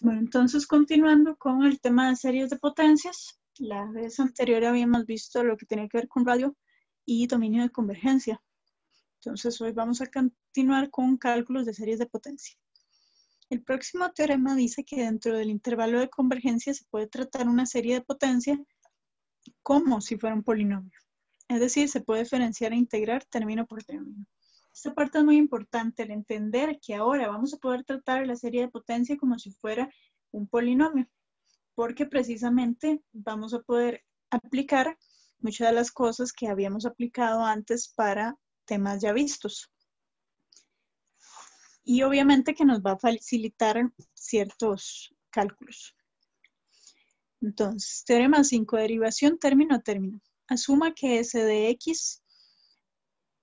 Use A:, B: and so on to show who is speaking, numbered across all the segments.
A: Bueno, entonces continuando con el tema de series de potencias, la vez anterior habíamos visto lo que tiene que ver con radio y dominio de convergencia. Entonces hoy vamos a continuar con cálculos de series de potencia. El próximo teorema dice que dentro del intervalo de convergencia se puede tratar una serie de potencia como si fuera un polinomio. Es decir, se puede diferenciar e integrar término por término. Esta parte es muy importante, el entender que ahora vamos a poder tratar la serie de potencia como si fuera un polinomio, porque precisamente vamos a poder aplicar muchas de las cosas que habíamos aplicado antes para temas ya vistos. Y obviamente que nos va a facilitar ciertos cálculos. Entonces, teorema 5, derivación término a término. Asuma que S de X,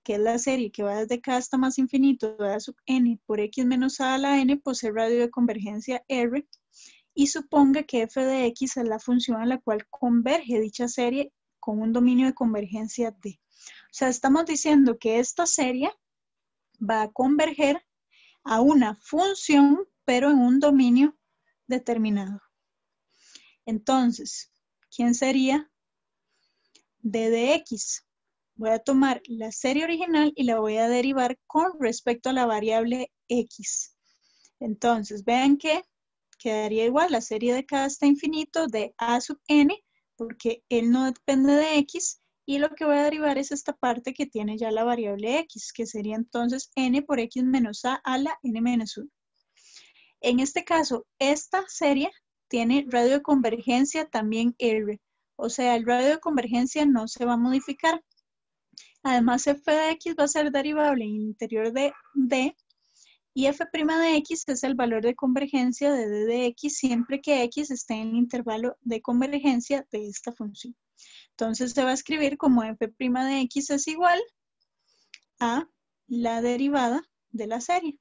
A: que es la serie que va desde K hasta más infinito, A sub n por X menos A a la n, posee radio de convergencia R, y suponga que f de X es la función a la cual converge dicha serie con un dominio de convergencia D. O sea, estamos diciendo que esta serie va a converger a una función, pero en un dominio determinado. Entonces, ¿quién sería? D de X. Voy a tomar la serie original y la voy a derivar con respecto a la variable X. Entonces, vean que quedaría igual la serie de K hasta infinito de A sub n, porque él no depende de X, y lo que voy a derivar es esta parte que tiene ya la variable X, que sería entonces n por X menos A a la n menos 1. En este caso, esta serie tiene radio de convergencia también R, o sea, el radio de convergencia no se va a modificar. Además, f de X va a ser derivable en el interior de D, y f' de X es el valor de convergencia de D de X siempre que X esté en el intervalo de convergencia de esta función. Entonces se va a escribir como f' de X es igual a la derivada de la serie.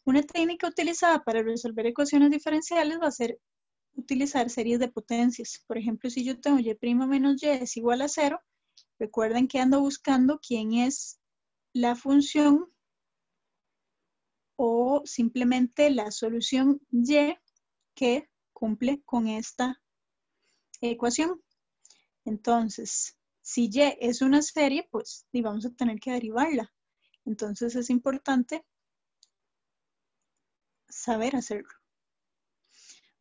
A: Una técnica utilizada para resolver ecuaciones diferenciales va a ser utilizar series de potencias. Por ejemplo, si yo tengo y' menos y es igual a 0, recuerden que ando buscando quién es la función o simplemente la solución y que cumple con esta ecuación. Entonces, si y es una serie, pues vamos a tener que derivarla. Entonces es importante saber hacerlo.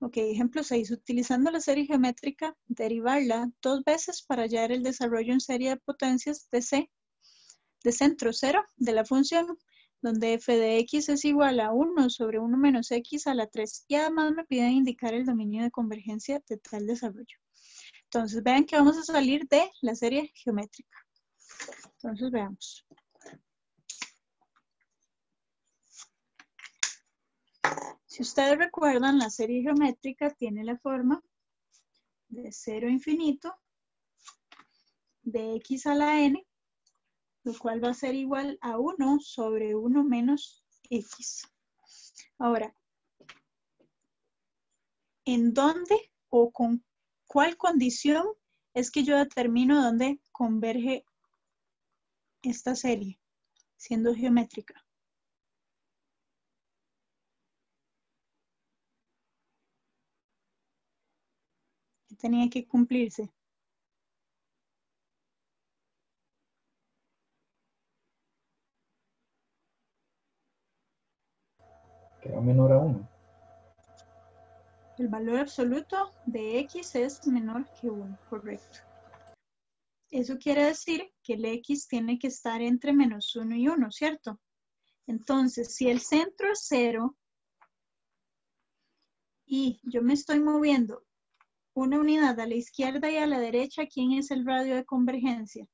A: Ok, ejemplo 6. Utilizando la serie geométrica, derivarla 2 veces para hallar el desarrollo en serie de potencias de C, de centro 0 de la función, donde f de x es igual a 1 sobre 1 menos x a la 3. Y además me piden indicar el dominio de convergencia de tal desarrollo. Entonces vean que vamos a salir de la serie geométrica. Entonces veamos. Si ustedes recuerdan, la serie geométrica tiene la forma de 0 a infinito de x a la n, lo cual va a ser igual a 1 sobre 1 menos x. Ahora, ¿en dónde o con cuál condición es que yo determino dónde converge esta serie, siendo geométrica? ¿Qué tenía que cumplirse?
B: Que era menor a 1.
A: El valor absoluto de x es menor que 1, correcto. Eso quiere decir que el x tiene que estar entre menos 1 y 1, ¿cierto? Entonces, si el centro es 0 y yo me estoy moviendo una unidad a la izquierda y a la derecha, ¿quién es el radio de convergencia?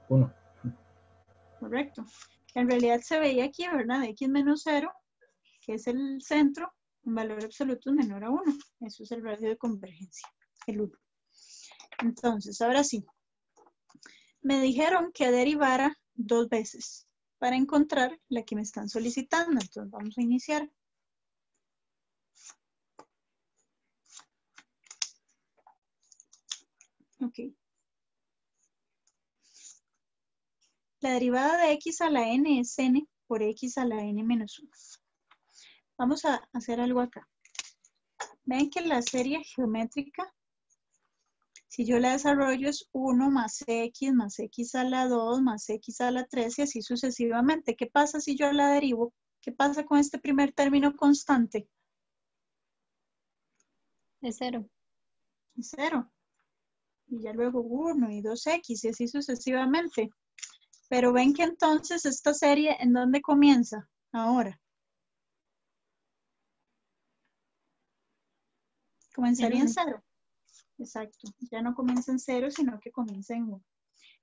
B: 1.
A: Correcto. En realidad se veía aquí, ¿verdad? X menos 0, que es el centro, un valor absoluto es menor a 1. Eso es el radio de convergencia, el 1. Entonces, ahora sí. Me dijeron que derivara 2 veces para encontrar la que me están solicitando. Entonces, vamos a iniciar. Ok. La derivada de x a la n es n por x a la n menos 1. Vamos a hacer algo acá. Ven que la serie geométrica, si yo la desarrollo es 1 más x a la 2 más x a la 3 y así sucesivamente. ¿Qué pasa si yo la derivo? ¿Qué pasa con este primer término constante?
C: Es 0.
A: Es 0. Y ya luego 1 y 2x y así sucesivamente. Pero ven que entonces esta serie, ¿en dónde comienza? Ahora. Comenzaría en 0. Exacto. Ya no comienza en 0, sino que comienza en 1.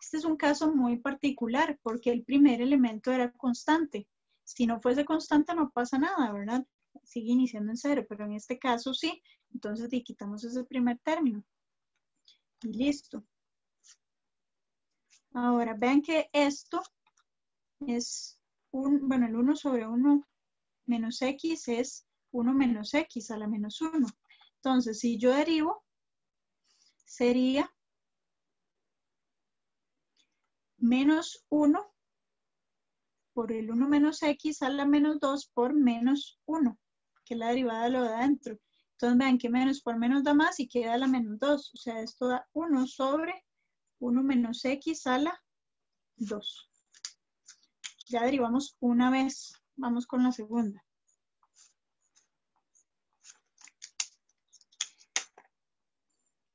A: Este es un caso muy particular porque el primer elemento era constante. Si no fuese constante no pasa nada, ¿verdad? Sigue iniciando en 0, pero en este caso sí. Entonces le quitamos ese primer término. Y listo. Ahora, vean que esto es el 1 sobre 1 menos x es 1 menos x a la menos 1. Entonces, si yo derivo, sería menos 1 por el 1 menos x a la menos 2 por menos 1, que es la derivada de lo de adentro. Entonces vean que menos por menos da más y queda la menos 2. O sea, esto da 1 sobre 1 menos x a la 2. Ya derivamos una vez. Vamos con la segunda.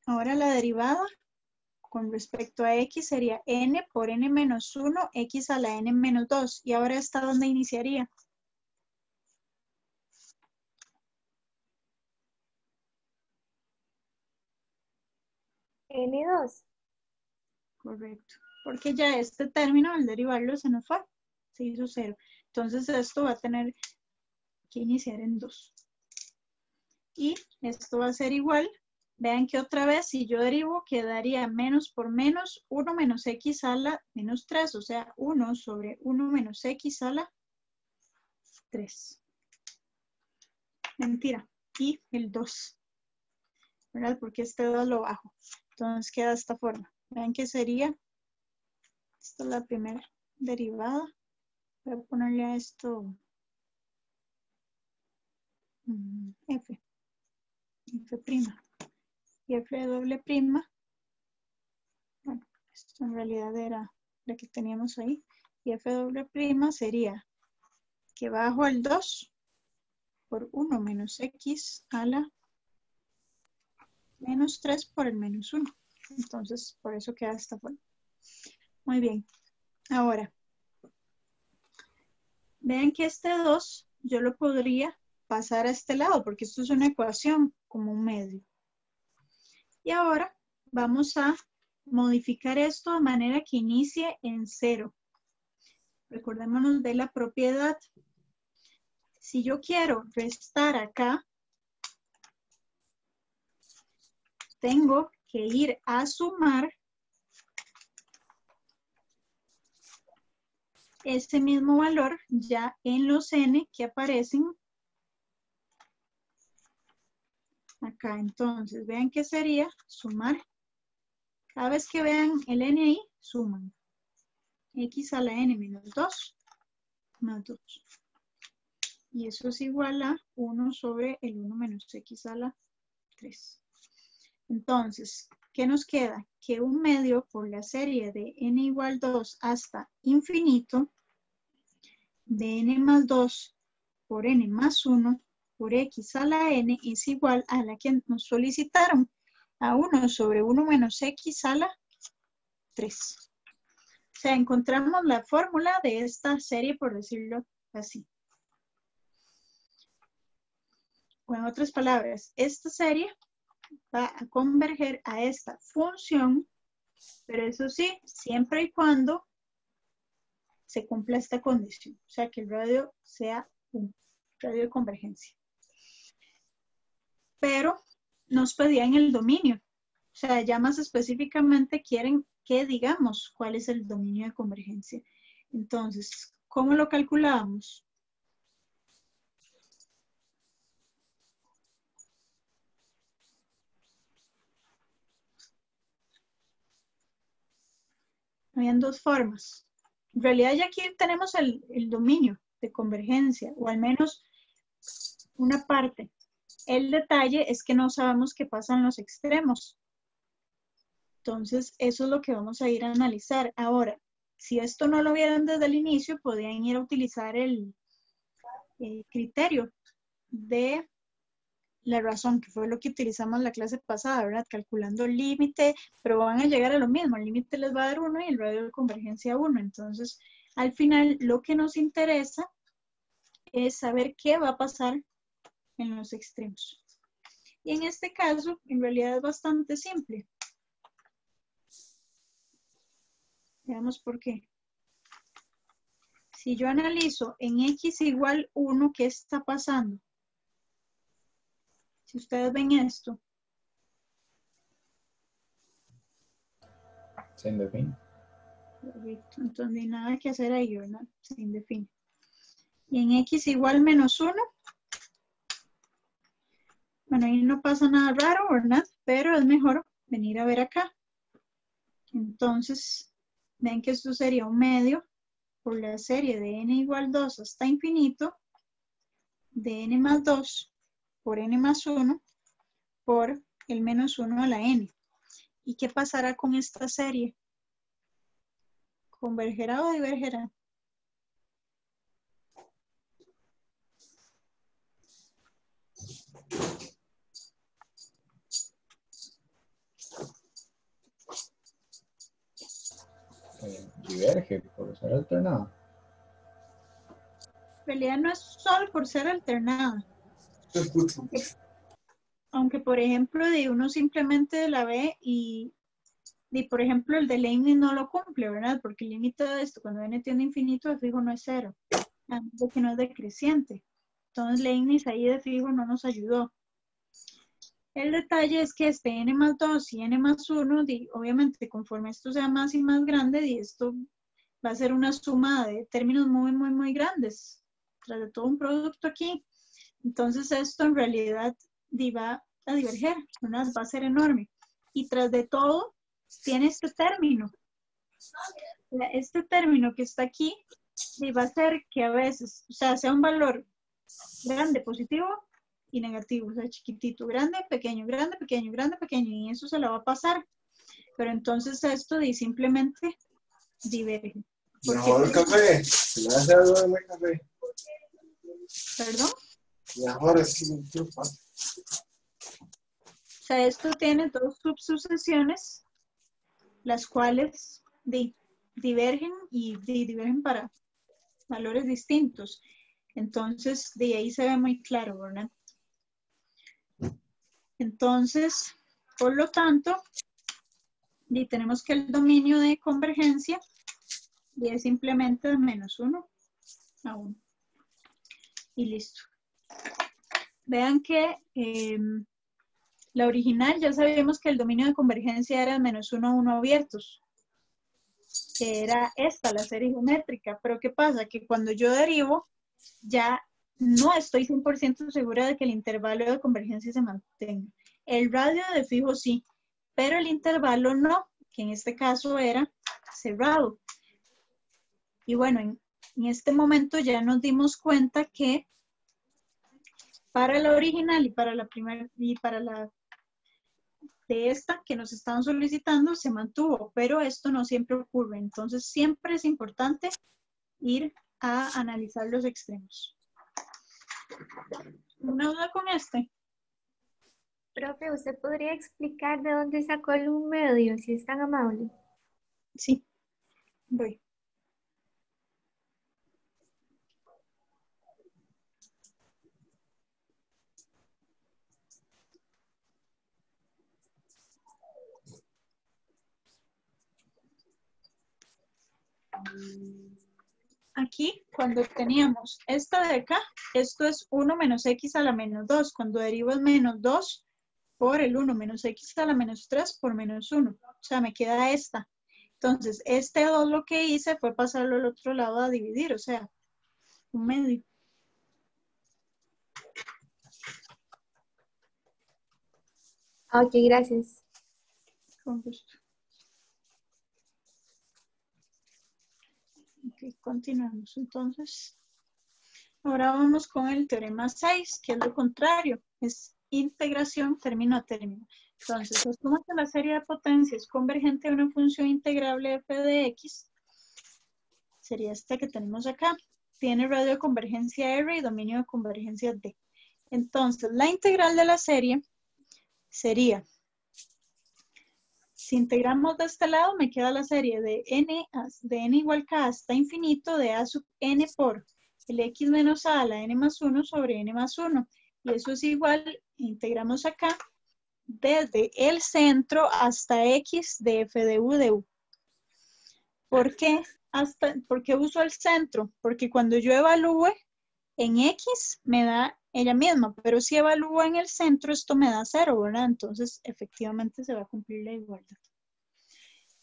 A: Ahora la derivada con respecto a x sería n por n menos 1, x a la n menos 2. ¿Y ahora esta dónde iniciaría?
C: N2.
A: Correcto. Porque ya este término, al derivarlo, se nos fue. Se hizo 0. Entonces esto va a tener que iniciar en 2. Y esto va a ser igual. Vean que otra vez, si yo derivo, quedaría menos por menos 1 menos x a la menos 3. O sea, 1 sobre 1 menos x a la 3. Mentira. Y el 2. ¿Verdad? Porque este 2 lo bajo. Entonces queda de esta forma. Vean que sería, esta es la primera derivada. Voy a ponerle a esto f. F'. Y f doble prima. Bueno, esto en realidad era la que teníamos ahí. Y f doble prima sería que bajo el 2 por 1 menos x a la menos 3 por el menos 1. Entonces, por eso queda esta forma. Muy bien. Ahora, vean que este 2 yo lo podría pasar a este lado porque esto es una ecuación como un medio. Y ahora vamos a modificar esto de manera que inicie en 0. Recordémonos de la propiedad. Si yo quiero restar acá, tengo que ir a sumar ese mismo valor ya en los n que aparecen acá. Entonces, vean que sería sumar. Cada vez que vean el n ahí, suman. X a la n menos 2 más 2. Y eso es igual a 1 sobre el 1 menos x a la 3. Entonces, ¿qué nos queda? Que un medio por la serie de n igual 2 hasta infinito de n más 2 por n más 1 por x a la n es igual a la que nos solicitaron, a 1 sobre 1 menos x a la 3. O sea, encontramos la fórmula de esta serie, por decirlo así. O en otras palabras, esta serie va a converger a esta función, pero eso sí, siempre y cuando se cumpla esta condición. O sea, que el radio sea un radio de convergencia. Pero nos pedían el dominio. O sea, ya más específicamente quieren que digamos cuál es el dominio de convergencia. Entonces, ¿cómo lo calculamos? Habían dos formas. En realidad ya aquí tenemos el dominio de convergencia, o al menos una parte. El detalle es que no sabemos qué pasa en los extremos. Entonces, eso es lo que vamos a ir a analizar. Ahora, si esto no lo vieron desde el inicio, podrían ir a utilizar el criterio de la razón, que fue lo que utilizamos la clase pasada, ¿verdad? Calculando el límite, pero van a llegar a lo mismo. El límite les va a dar 1 y el radio de convergencia 1. Entonces, al final, lo que nos interesa es saber qué va a pasar en los extremos. Y en este caso, en realidad es bastante simple. Veamos por qué. Si yo analizo en x igual 1, ¿qué está pasando? Si ustedes ven esto.
B: Se indefine.
A: Correcto. Entonces, no hay nada que hacer ahí, ¿verdad? Se indefine. Y en x igual menos 1. Bueno, ahí no pasa nada raro, ¿verdad? Pero es mejor venir a ver acá. Entonces, ven que esto sería un medio por la serie de n igual 2 hasta infinito de n más 2 por n más 1 por el menos 1 a la n. ¿Y qué pasará con esta serie? ¿Convergerá o divergerá?
B: Diverge por ser alternada.
A: En realidad no es solo por ser alternada. Aunque por ejemplo, uno simplemente la ve y por ejemplo, el de Leibniz no lo cumple, ¿verdad? Porque el límite de esto, cuando n tiende a infinito, de fijo no es 0. Porque no es decreciente. Entonces, Leibniz ahí de fijo no nos ayudó. El detalle es que este n más 2 y n más 1, obviamente, conforme esto sea más y más grande, esto va a ser una suma de términos muy, muy, muy grandes. Tras de todo un producto aquí. Entonces, esto en realidad va a diverger, ¿verdad? Va a ser enorme. Y tras de todo, tiene este término. Este término que está aquí va a ser que a veces, o sea un valor grande, positivo y negativo, o sea, chiquitito, grande, pequeño, grande, pequeño, grande, pequeño, y eso se la va a pasar. Pero entonces esto simplemente diverge.
C: Mejor el café. ¿Se le hace algo de mi café?
A: ¿Perdón?
C: Mejor es que
A: O sea, esto tiene dos subsucesiones, las cuales divergen y divergen para valores distintos. Entonces, de ahí se ve muy claro, ¿verdad? Entonces, por lo tanto, tenemos que el dominio de convergencia es simplemente de menos 1 a 1. Y listo. Vean que la original ya sabíamos que el dominio de convergencia era de menos 1 a 1 abiertos. Que era esta, la serie geométrica. Pero ¿qué pasa? Que cuando yo derivo, ya no estoy 100% segura de que el intervalo de convergencia se mantenga. El radio de fijo sí, pero el intervalo no, que en este caso era cerrado. Y bueno, en este momento ya nos dimos cuenta que para la original y para la primera y para la de esta que nos estaban solicitando se mantuvo, pero esto no siempre ocurre. Entonces siempre es importante ir a analizar los extremos. ¿Una duda con este?
D: Profe, ¿usted podría explicar de dónde sacó el un medio, si es tan amable?
A: Sí, voy. Aquí, cuando teníamos esta de acá, esto es 1 menos x a la menos 2. Cuando derivo es menos 2 por el 1 menos x a la menos 3 por menos 1. O sea, me queda esta. Entonces, este 2 lo que hice fue pasarlo al otro lado a dividir, o sea, un medio.
D: Ok, gracias.
A: Con gusto. Ok, continuamos entonces. Ahora vamos con el teorema 6, que es lo contrario, es integración término a término. Entonces, asumamos que la serie de potencias convergente a una función integrable f de x, sería esta que tenemos acá. Tiene radio de convergencia R y dominio de convergencia D. Entonces, la integral de la serie sería, si integramos de este lado, me queda la serie de n igual k hasta infinito de a sub n por el x menos a la n más 1 sobre n más 1. Y eso es igual, integramos acá, desde el centro hasta x de f de u de u. ¿Por qué? ¿Por qué uso el centro? Porque cuando yo evalúe en x me da ella misma, pero si evalúo en el centro esto me da 0, ¿verdad? Entonces efectivamente se va a cumplir la igualdad.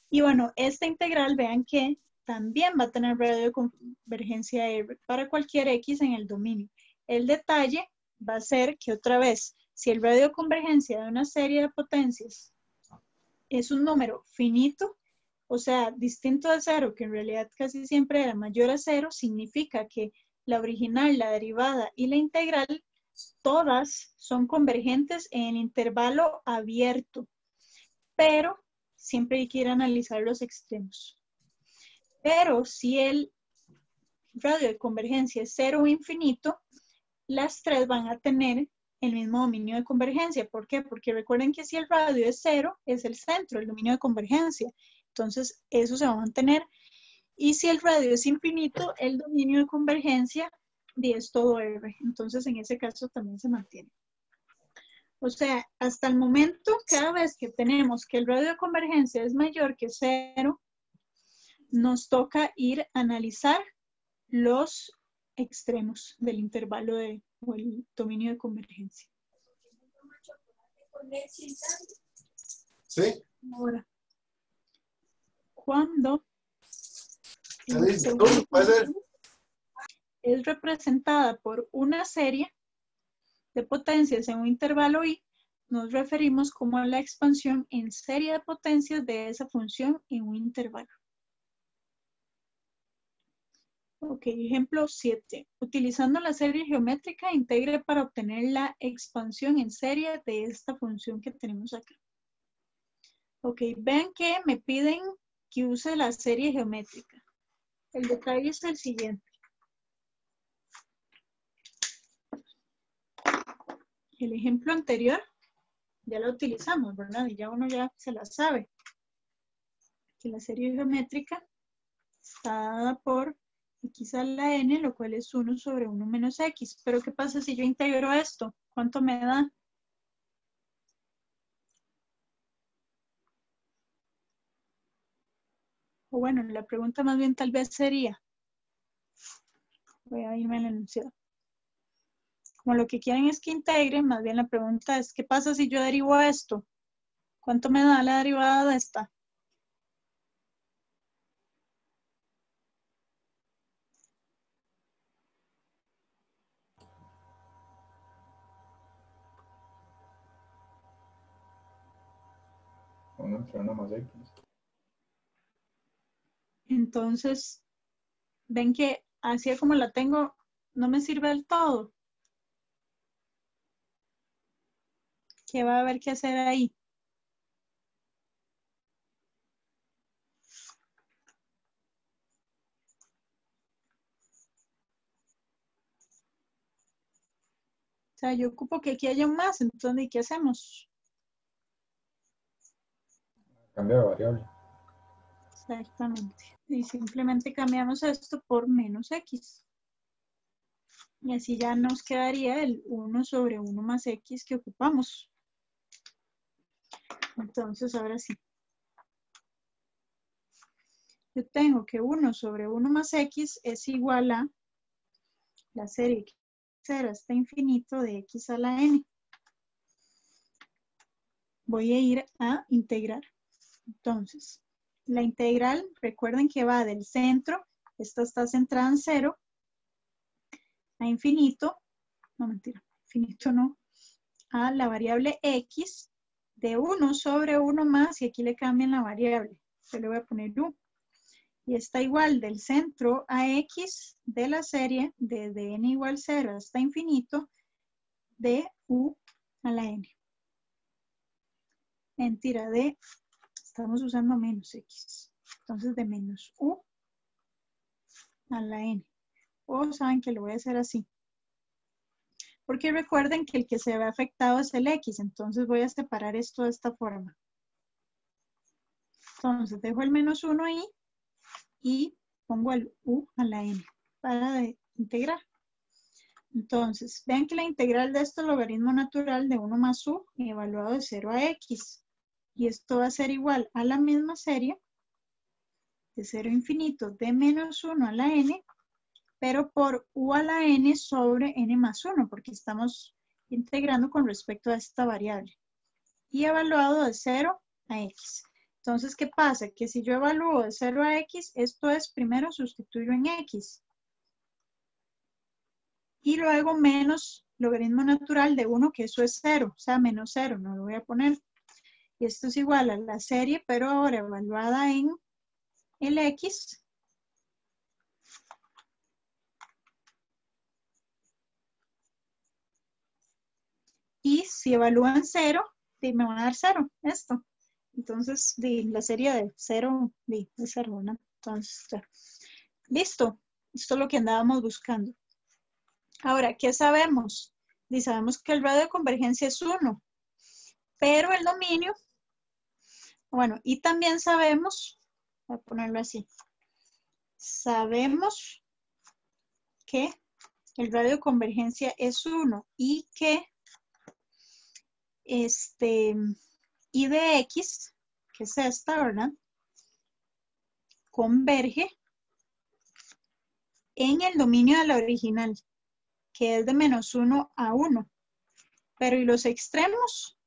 A: Y bueno, esta integral vean que también va a tener radio de convergencia R para cualquier x en el dominio. El detalle va a ser que otra vez, si el radio de convergencia de una serie de potencias es un número finito, o sea, distinto de 0, que en realidad casi siempre era mayor a 0, significa que la original, la derivada y la integral, todas son convergentes en el intervalo abierto, pero siempre hay que ir a analizar los extremos. Pero si el radio de convergencia es 0 o infinito, las tres van a tener el mismo dominio de convergencia. ¿Por qué? Porque recuerden que si el radio es 0, es el centro, el dominio de convergencia. Entonces, eso se va a mantener. Y si el radio es infinito, el dominio de convergencia es todo R. Entonces, en ese caso también se mantiene. O sea, hasta el momento, cada vez que tenemos que el radio de convergencia es mayor que 0, nos toca ir a analizar los extremos del intervalo o el dominio de convergencia.
C: ¿Sí?
A: Ahora, cuando
C: ¿Puede ser?
A: es representada por una serie de potencias en un intervalo i, nos referimos como a la expansión en serie de potencias de esa función en un intervalo. Ok, ejemplo 7. Utilizando la serie geométrica, integre para obtener la expansión en serie de esta función que tenemos acá. Ok, vean que me piden que use la serie geométrica. El detalle es el siguiente. El ejemplo anterior ya lo utilizamos, ¿verdad? Y ya uno ya se la sabe. Que la serie geométrica está dada por x a la n, lo cual es 1 sobre 1 menos x. Pero ¿qué pasa si yo integro esto? ¿Cuánto me da? O bueno, la pregunta más bien tal vez sería, voy a irme al enunciado. Como lo que quieren es que integre, más bien la pregunta es, ¿qué pasa si yo derivo esto? ¿Cuánto me da la derivada de esta?
B: Uno entre una más X.
A: Entonces, ven que así como la tengo, no me sirve del todo. ¿Qué va a haber que hacer ahí? O sea, yo ocupo que aquí haya un más, entonces, ¿qué hacemos?
B: Cambio de variable.
A: Exactamente. Y simplemente cambiamos esto por menos x. Y así ya nos quedaría el 1 sobre 1 más x que ocupamos. Entonces, ahora sí. Yo tengo que 1 sobre 1 más x es igual a la serie 0 hasta infinito de x a la n. Voy a ir a integrar. Entonces, la integral, recuerden que va del centro, esta está centrada en 0, a infinito, no mentira, infinito no, a la variable x de 1 sobre 1 más, y aquí le cambian la variable, yo le voy a poner u. y está igual del centro a x de la serie desde n igual 0 hasta infinito de u a la n. Mentira, estamos usando menos x. Entonces de menos u a la n. O saben que lo voy a hacer así. Porque recuerden que el que se ve afectado es el x. Entonces voy a separar esto de esta forma. Entonces dejo el menos 1 ahí y pongo el u a la n para integrar. Entonces, vean que la integral de este logaritmo natural de 1 más u evaluado de 0 a x. Y esto va a ser igual a la misma serie de 0 a infinito de menos 1 a la n, pero por u a la n sobre n más 1, porque estamos integrando con respecto a esta variable. Y evaluado de 0 a x. Entonces, ¿qué pasa? Que si yo evalúo de 0 a x, esto es primero sustituirlo en x. Y luego menos logaritmo natural de 1, que eso es 0, o sea, menos 0, no lo voy a poner. Y esto es igual a la serie, pero ahora evaluada en el x. Y si evalúan 0, me va a dar 0, esto. Entonces, la serie de 0, de 0, ¿no? Entonces, ya. Listo. Esto es lo que andábamos buscando. Ahora, ¿qué sabemos? Y sabemos que el radio de convergencia es 1, pero el dominio, bueno, y también sabemos, voy a ponerlo así, sabemos que el radio de convergencia es 1 y que y de x, que es esta, ¿verdad? Converge en el dominio de la original, que es de menos 1 a 1. Pero ¿y los extremos?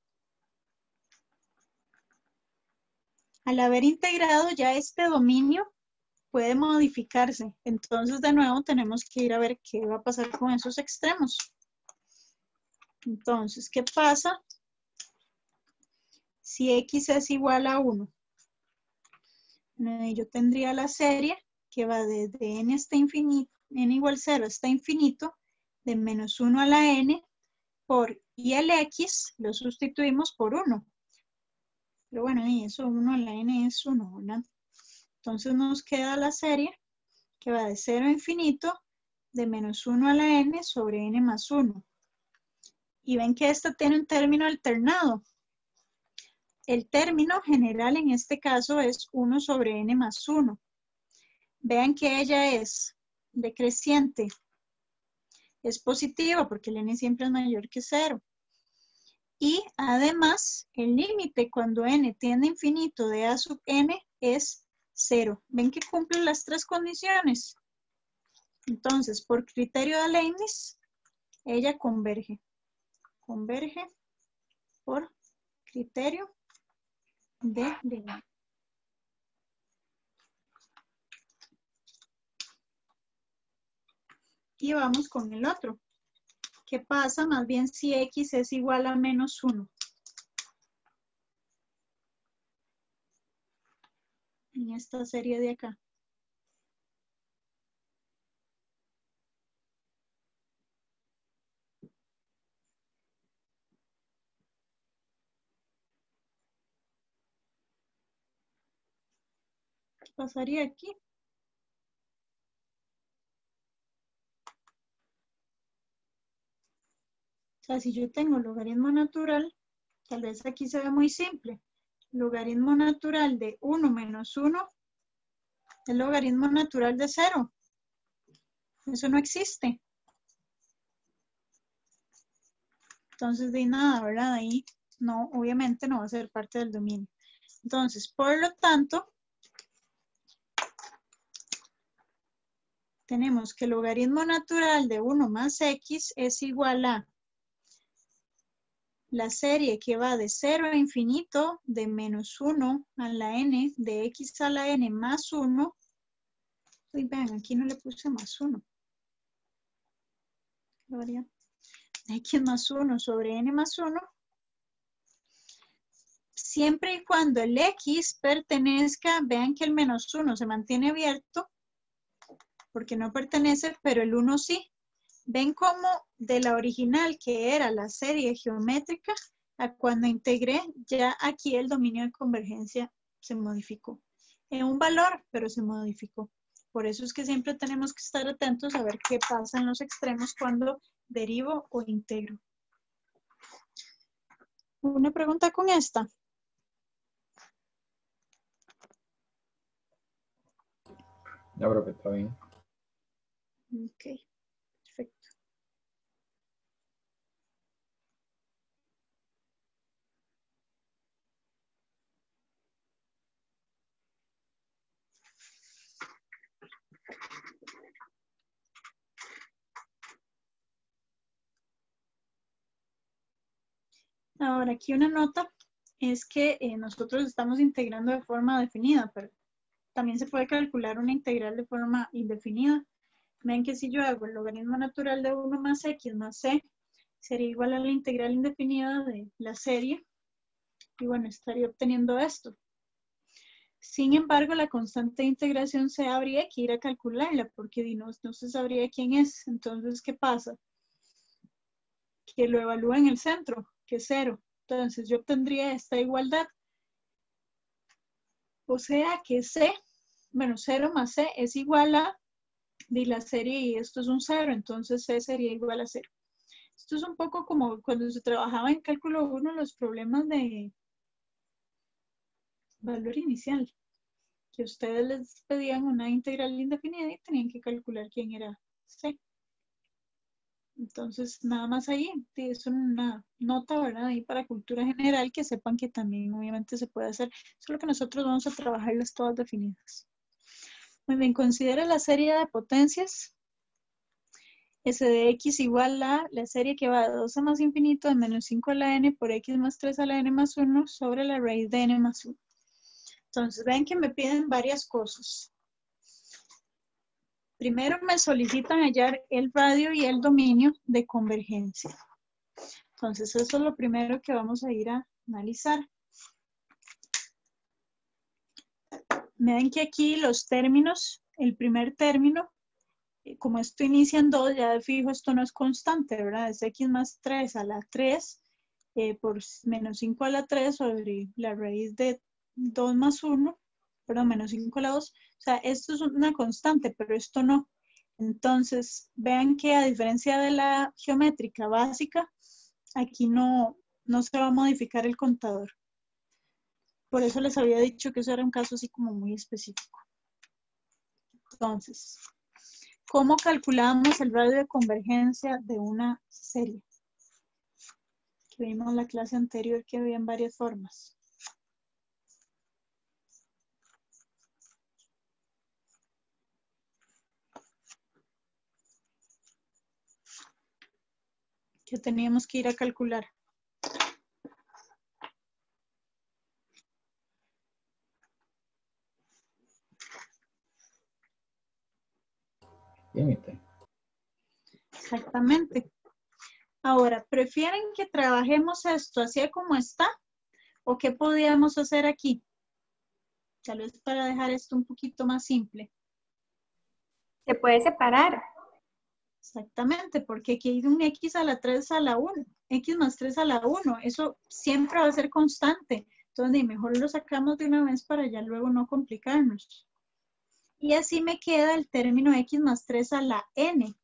A: Al haber integrado ya este dominio, puede modificarse. Entonces, de nuevo, tenemos que ir a ver qué va a pasar con esos extremos. Entonces, ¿qué pasa si x es igual a 1? Yo tendría la serie que va desde n hasta infinito, n igual 0 hasta infinito, de menos 1 a la n, y el x lo sustituimos por 1. Pero bueno, y eso 1 a la n es 1, ¿verdad? Entonces nos queda la serie que va de 0 a infinito, de menos 1 a la n sobre n más 1. Y ven que esta tiene un término alternado. El término general en este caso es 1 sobre n más 1. Vean que ella es decreciente. Es positiva porque el n siempre es mayor que 0. Y además, el límite cuando n tiende a infinito de a sub n es 0. ¿Ven que cumple las tres condiciones? Entonces, por criterio de Leibniz, ella converge. Converge por criterio de Leibniz. Y vamos con el otro. ¿Qué pasa más bien si x es igual a menos 1? En esta serie de acá. ¿Qué pasaría aquí? O sea, si yo tengo logaritmo natural, tal vez aquí se ve muy simple. Logaritmo natural de 1 menos 1 es logaritmo natural de 0. Eso no existe. Entonces, de nada, ¿verdad? Ahí no, obviamente no va a ser parte del dominio. Entonces, por lo tanto, tenemos que el logaritmo natural de 1 más x es igual a la serie que va de 0 a infinito de menos 1 a la n de x a la n más 1. Uy, vean, aquí no le puse más 1. X más 1 sobre n más 1 siempre y cuando el X pertenezca, vean que el -1 se mantiene abierto, porque no pertenece, pero el 1 sí. Ven cómo de la original, que era la serie geométrica, a cuando integré, ya aquí el dominio de convergencia se modificó. En un valor, pero se modificó. Por eso es que siempre tenemos que estar atentos a ver qué pasa en los extremos cuando derivo o integro. Una pregunta con esta.
B: Ya, pero que está bien.
A: Ok, perfecto. Ahora, aquí una nota es que nosotros estamos integrando de forma definida, pero también se puede calcular una integral de forma indefinida. Ven que si yo hago el logaritmo natural de 1 más x más c, sería igual a la integral indefinida de la serie. Y bueno, estaría obteniendo esto. Sin embargo, la constante de integración se habría que ir a calcularla, porque no se sabría quién es. Entonces, ¿qué pasa? Que lo evalúa en el centro, que es 0. Entonces, yo obtendría esta igualdad. O sea que c, bueno, 0 más c es igual a de la serie y esto es un 0, entonces c sería igual a 0. Esto es un poco como cuando se trabajaba en cálculo 1 los problemas de valor inicial, que ustedes les pedían una integral indefinida y tenían que calcular quién era c. Entonces, nada más ahí, es una nota, ¿verdad? Ahí para cultura general, que sepan que también obviamente se puede hacer, solo que nosotros vamos a trabajarlas todas definidas. Muy bien, considera la serie de potencias. S de x igual a la serie que va de 2 a más infinito de menos 5 a la n por x más 3 a la n más 1 sobre la raíz de n más 1. Entonces, ven que me piden varias cosas. Primero me solicitan hallar el radio y el dominio de convergencia. Entonces, eso es lo primero que vamos a ir a analizar. Ven que aquí los términos, el primer término, como esto inicia en 2, ya de fijo esto no es constante, ¿verdad? Es x más 3 a la 3 por menos 5 a la 3 sobre la raíz de 2 más 1, perdón, menos 5 a la 2. O sea, esto es una constante, pero esto no. Entonces, vean que a diferencia de la geométrica básica, aquí no se va a modificar el contador. Por eso les había dicho que eso era un caso así como muy específico. Entonces, ¿cómo calculamos el radio de convergencia de una serie? Que vimos en la clase anterior que habían varias formas. Que teníamos que ir a calcular.
B: Límite.
A: Exactamente. Ahora, ¿prefieren que trabajemos esto así como está? ¿O qué podríamos hacer aquí? Tal vez para dejar esto un poquito más simple.
D: Se puede separar.
A: Exactamente, porque aquí hay un x a la 3 a la 1, x más 3 a la 1, eso siempre va a ser constante. Entonces, mejor lo sacamos de una vez para ya luego no complicarnos. Y así me queda el término x más 3 a la n,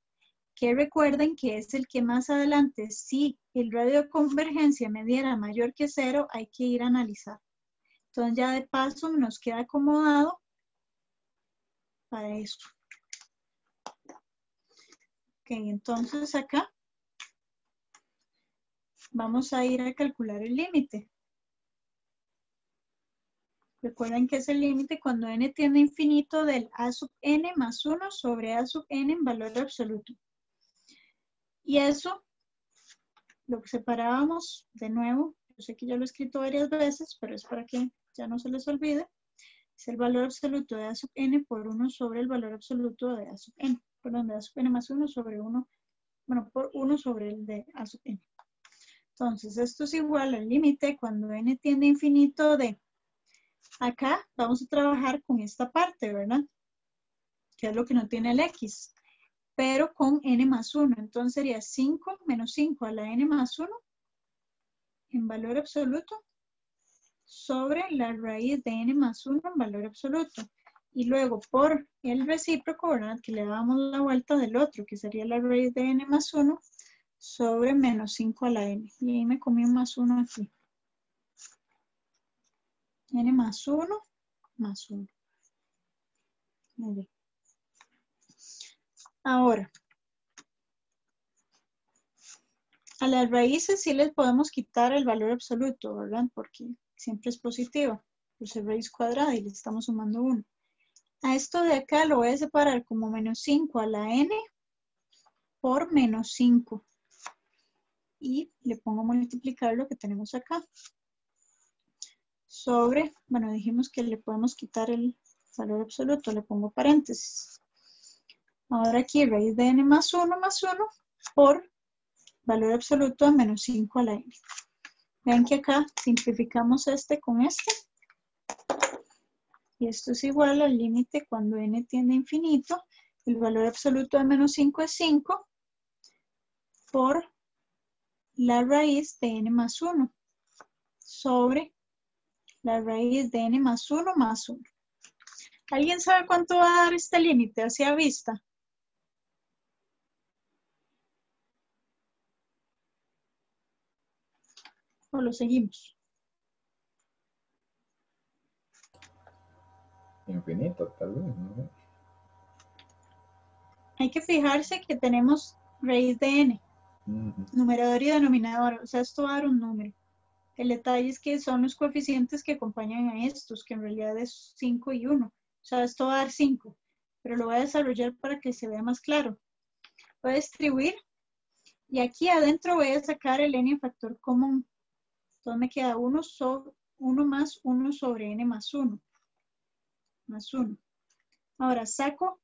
A: que recuerden que es el que más adelante, si el radio de convergencia me diera mayor que 0, hay que ir a analizar. Entonces ya de paso nos queda acomodado para eso. Ok, entonces acá vamos a ir a calcular el límite. Recuerden que es el límite cuando n tiende a infinito del a sub n más 1 sobre a sub n en valor absoluto. Y eso lo separábamos de nuevo. Yo sé que ya lo he escrito varias veces, pero es para que ya no se les olvide. Es el valor absoluto de a sub n por 1 sobre el valor absoluto de a sub n. Perdón, de a sub n más 1 sobre 1, bueno, por 1 sobre el de a sub n. Entonces, esto es igual al límite cuando n tiende a infinito de. Acá vamos a trabajar con esta parte, ¿verdad? Que es lo que no tiene el x, pero con n más 1. Entonces sería 5 menos 5 a la n más 1 en valor absoluto sobre la raíz de n más 1 en valor absoluto. Y luego por el recíproco, ¿verdad? Que le damos la vuelta del otro, que sería la raíz de n más 1 sobre menos 5 a la n. Y ahí me comí un más 1 aquí. N más 1 más 1. Muy bien. Ahora, a las raíces sí les podemos quitar el valor absoluto, ¿verdad? Porque siempre es positivo. Por ser raíz cuadrada y le estamos sumando 1. A esto de acá lo voy a separar como menos 5 a la n por menos 5. Y le pongo a multiplicar lo que tenemos acá. Sobre, bueno, dijimos que le podemos quitar el valor absoluto, le pongo paréntesis. Ahora aquí raíz de n más 1 por valor absoluto de menos 5 a la n. Vean que acá simplificamos este con este. Y esto es igual al límite cuando n tiende a infinito. El valor absoluto de menos 5 es 5 por la raíz de n más 1 sobre la raíz de n más 1 más 1. ¿Alguien sabe cuánto va a dar este límite hacia vista? ¿O lo seguimos?
B: Infinito, tal vez, ¿no?
A: Hay que fijarse que tenemos raíz de n, numerador y denominador, o sea, esto va a dar un número. El detalle es que son los coeficientes que acompañan a estos, que en realidad es 5 y 1. O sea, esto va a dar 5, pero lo voy a desarrollar para que se vea más claro. Voy a distribuir y aquí adentro voy a sacar el n factor común. Entonces me queda 1 más 1 sobre n más 1. Más 1. Ahora saco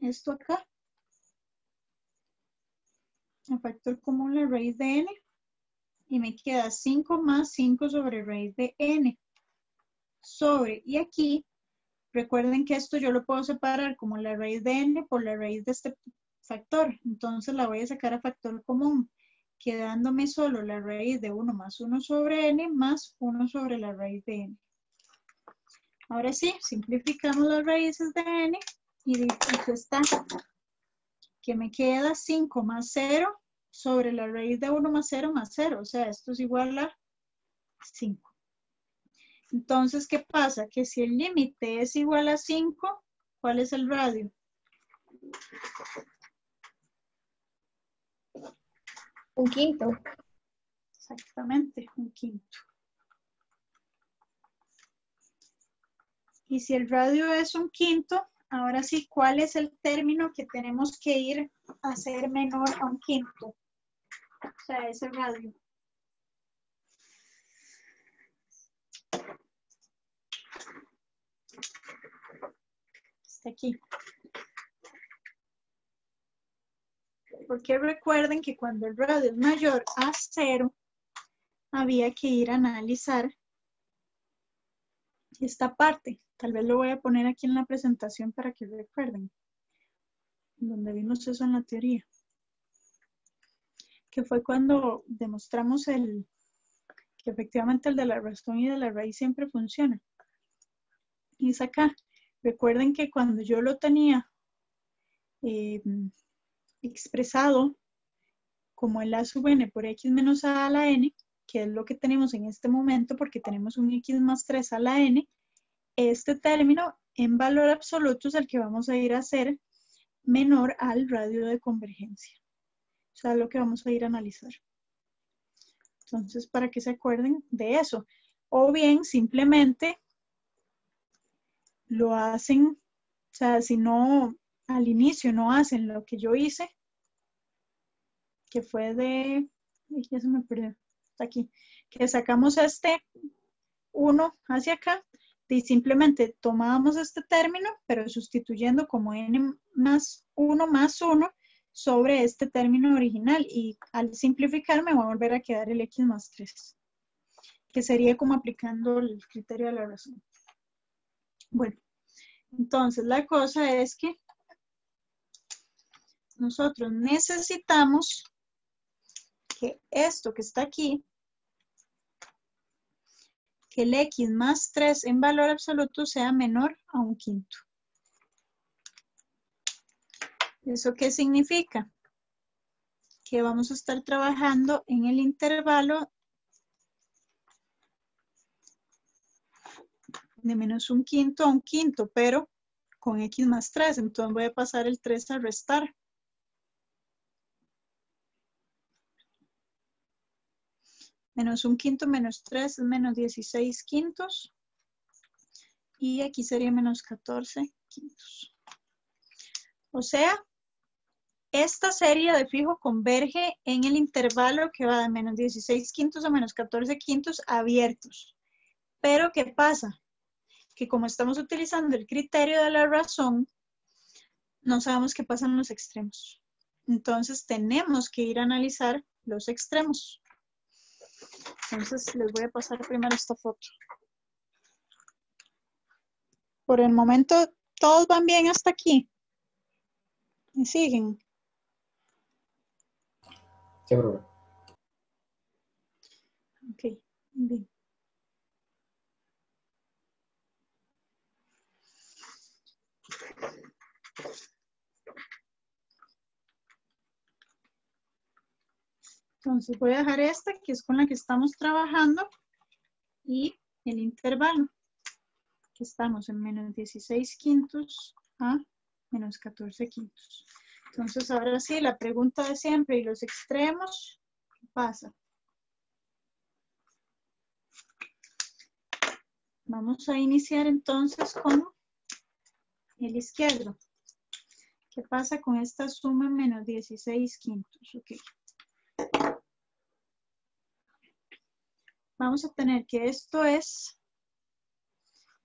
A: esto acá. El factor común, la raíz de n. Y me queda 5 más 5 sobre raíz de n. Sobre, y aquí, recuerden que esto yo lo puedo separar como la raíz de n por la raíz de este factor. Entonces la voy a sacar a factor común, quedándome solo la raíz de 1 más 1 sobre n más 1 sobre la raíz de n. Ahora sí, simplificamos las raíces de n y aquí está, que me queda 5 más 0 sobre la raíz de 1 más 0 más 0. O sea, esto es igual a 5. Entonces, ¿qué pasa? Que si el límite es igual a 5, ¿cuál es el radio?
D: Un quinto.
A: Exactamente, un quinto. Y si el radio es un quinto, ahora sí, ¿cuál es el término que tenemos que ir a hacer menor a un quinto? O sea, ese radio. Está aquí. Porque recuerden que cuando el radio es mayor a 0, había que ir a analizar esta parte. Tal vez lo voy a poner aquí en la presentación para que recuerden. Donde vimos eso en la teoría. Que fue cuando demostramos que efectivamente el de la razón y de la raíz siempre funciona. Y es acá. Recuerden que cuando yo lo tenía expresado como el a sub n por x menos a la n, que es lo que tenemos en este momento porque tenemos un x más 3 a la n, este término en valor absoluto es el que vamos a ir a hacer menor al radio de convergencia. O sea, lo que vamos a ir a analizar. Entonces, para que se acuerden de eso. O bien, simplemente lo hacen, o sea, si no, al inicio no hacen lo que yo hice, que fue de, ya se me perdió, está aquí, que sacamos este 1 hacia acá, y simplemente tomábamos este término, pero sustituyendo como n más 1, sobre este término original y al simplificar me va a volver a quedar el x más 3, que sería como aplicando el criterio de la razón. Bueno, entonces la cosa es que nosotros necesitamos que esto que está aquí, que el x más 3 en valor absoluto sea menor a 1/5. ¿Eso qué significa? Que vamos a estar trabajando en el intervalo de menos 1/5 a 1/5, pero con x más 3. Entonces voy a pasar el 3 a restar. Menos 1/5 menos 3 es menos 16/5. Y aquí sería menos 14/5. O sea, esta serie de fijo converge en el intervalo que va de menos 16/5 a menos 14/5 abiertos. Pero ¿qué pasa? Que como estamos utilizando el criterio de la razón, no sabemos qué pasa en los extremos. Entonces tenemos que ir a analizar los extremos. Entonces les voy a pasar primero esta foto. Por el momento todos van bien hasta aquí. ¿Me siguen?
B: Sí, profe.
A: Ok, bien. Entonces voy a dejar esta que es con la que estamos trabajando y el intervalo que estamos en menos 16/5 a menos 14/5. Entonces ahora sí, la pregunta de siempre y los extremos, ¿qué pasa? Vamos a iniciar entonces con el izquierdo. ¿Qué pasa con esta suma menos 16/5? Ok. Vamos a tener que esto es,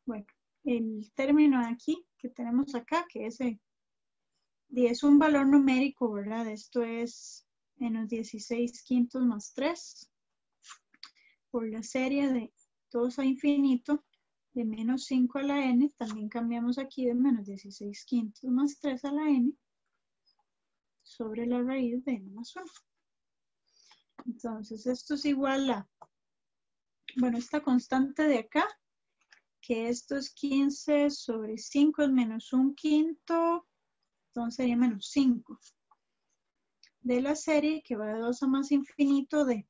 A: bueno, el término de aquí que tenemos acá, que es un valor numérico, ¿verdad? Esto es menos 16/5 más 3 por la serie de 2 a infinito de menos 5 a la n. También cambiamos aquí de menos 16/5 más 3 a la n sobre la raíz de n más 1. Entonces esto es igual a, bueno, esta constante de acá, que esto es 15 sobre 5 es menos 1/5, entonces sería menos 5. De la serie que va de 2 a más infinito de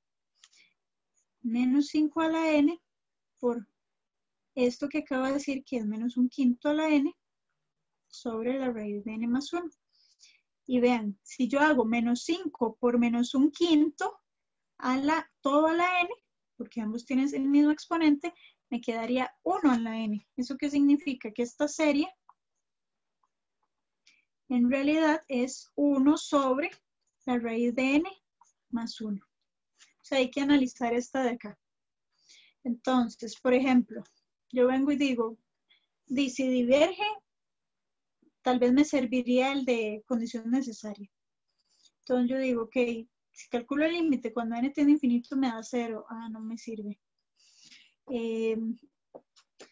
A: menos 5 a la n por esto que acabo de decir que es menos 1/5 a la n sobre la raíz de n más 1. Y vean, si yo hago menos 5 por menos 1/5 todo a la n, porque ambos tienen el mismo exponente, me quedaría 1 en la n. ¿Eso qué significa? Que esta serie en realidad es 1 sobre la raíz de n más 1. O sea, hay que analizar esta de acá. Entonces, por ejemplo, yo vengo y digo, si diverge, tal vez me serviría el de condición necesaria. Entonces yo digo, ok, si calculo el límite cuando n tiende a infinito me da 0. Ah, no me sirve.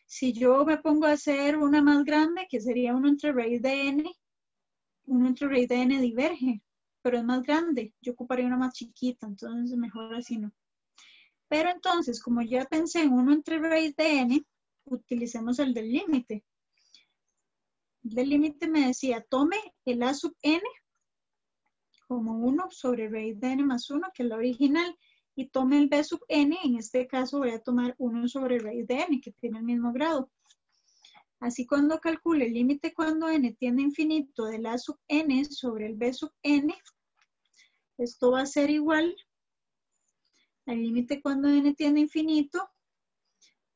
A: Si yo me pongo a hacer una más grande, que sería 1 entre raíz de n, 1 entre raíz de n diverge, pero es más grande. Yo ocuparía una más chiquita, entonces mejor así no. Pero entonces, como ya pensé en 1 entre raíz de n, utilicemos el del límite. El del límite me decía, tome el a sub n como 1 sobre raíz de n más 1, que es la original, y tome el b sub n, en este caso voy a tomar 1 sobre raíz de n, que tiene el mismo grado. Así cuando calcule el límite cuando n tiende a infinito del a sub n sobre el b sub n, esto va a ser igual al límite cuando n tiende a infinito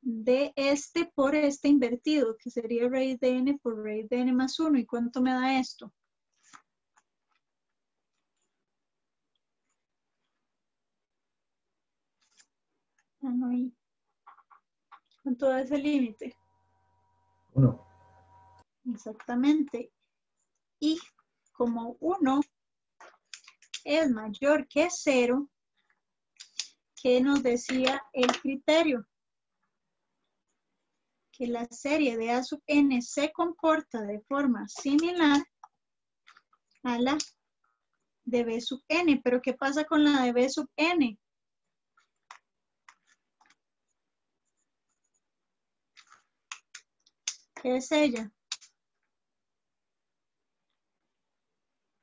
A: de este por este invertido, que sería raíz de n por raíz de n más 1. ¿Y cuánto me da esto? ¿Cuánto es el límite?
B: 1.
A: Exactamente. Y como 1 es mayor que 0, ¿qué nos decía el criterio? Que la serie de A sub n se comporta de forma similar a la de B sub n. Pero ¿qué pasa con la de B sub n? ¿Qué es ella?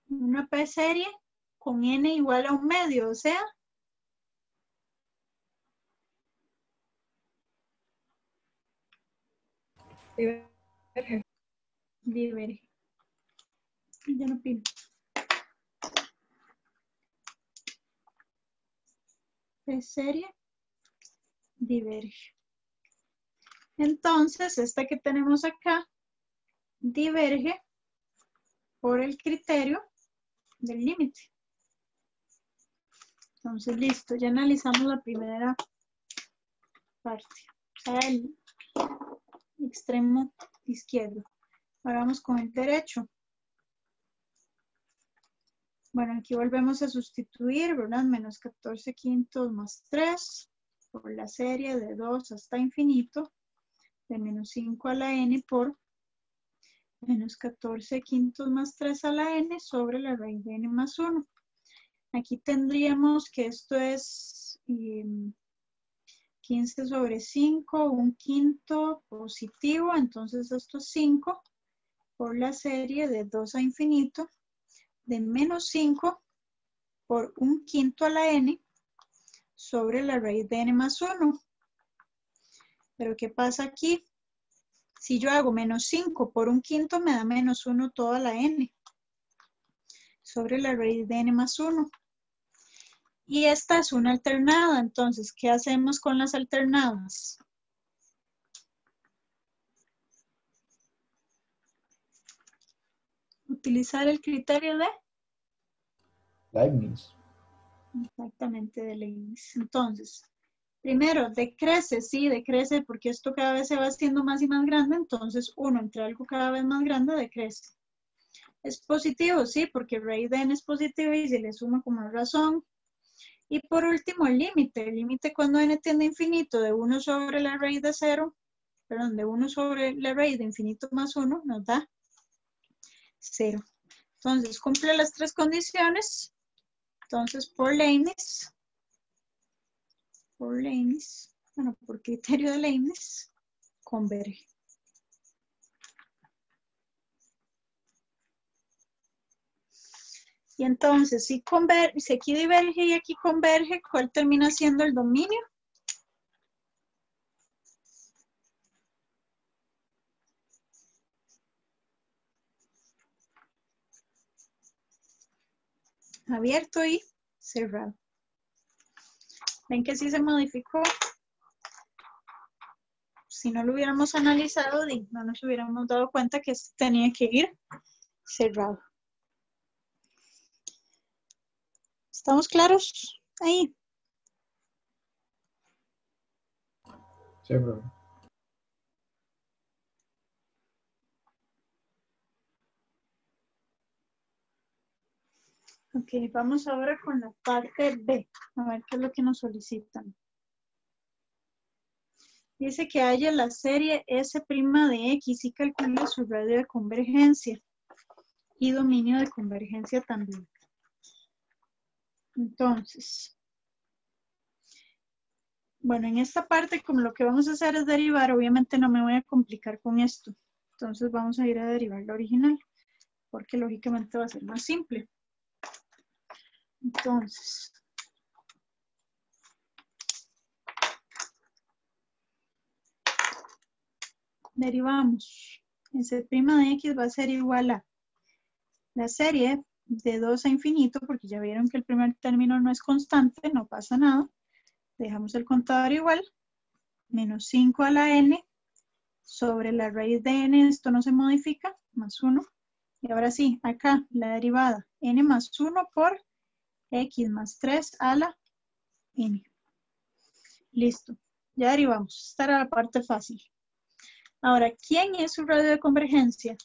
A: Una P serie con n igual a 1/2, o sea, diverge. Ya no opino. P serie diverge. Entonces, esta que tenemos acá diverge por el criterio del límite. Entonces, listo, ya analizamos la primera parte, o sea, el extremo izquierdo. Ahora vamos con el derecho. Bueno, aquí volvemos a sustituir, ¿verdad? Menos 14 quintos más 3 por la serie de 2 hasta infinito, de menos 5 a la n por menos 14 quintos más 3 a la n sobre la raíz de n más 1. Aquí tendríamos que esto es 15 sobre 5, un quinto positivo, entonces esto es 5 por la serie de 2 a infinito, de menos 5 por un quinto a la n sobre la raíz de n más 1. Pero ¿qué pasa aquí? Si yo hago menos 5 por un quinto, me da menos 1 toda la n sobre la raíz de n más 1. Y esta es una alternada, entonces, ¿qué hacemos con las alternadas? Utilizar el criterio de...
B: Leibniz.
A: Exactamente, de Leibniz. Entonces, primero, decrece, sí, decrece porque esto cada vez se va haciendo más y más grande, entonces 1 entre algo cada vez más grande decrece. Es positivo, sí, porque raíz de n es positivo y se le suma con más razón. Y por último, el límite. El límite cuando n tiende a infinito de 1 sobre la raíz de 0, perdón, de 1 sobre la raíz de infinito más 1 nos da 0. Entonces, cumple las tres condiciones. Entonces, por Leibniz, bueno, por criterio de Leibniz, converge. Y entonces, si aquí diverge y aquí converge, ¿cuál termina siendo el dominio? Abierto y cerrado. ¿Ven que sí se modificó? Si no lo hubiéramos analizado, no nos hubiéramos dado cuenta que tenía que ir cerrado. ¿Estamos claros? Ahí.
B: Sí, profe.
A: Ok, vamos ahora con la parte B. A ver qué es lo que nos solicitan. Dice que haya la serie S' de X y calcule su radio de convergencia y dominio de convergencia también. Entonces, bueno, en esta parte, como lo que vamos a hacer es derivar, obviamente no me voy a complicar con esto. Entonces vamos a ir a derivar la original, porque lógicamente va a ser más simple. Entonces, derivamos. S' de X va a ser igual a la serie de 2 a infinito, porque ya vieron que el primer término no es constante, no pasa nada. Dejamos el contador igual, menos 5 a la n sobre la raíz de n, esto no se modifica, más 1. Y ahora sí, acá la derivada, n más 1 por x más 3 a la n. Listo, ya derivamos. Esta era la parte fácil. Ahora, ¿quién es su radio de convergencia?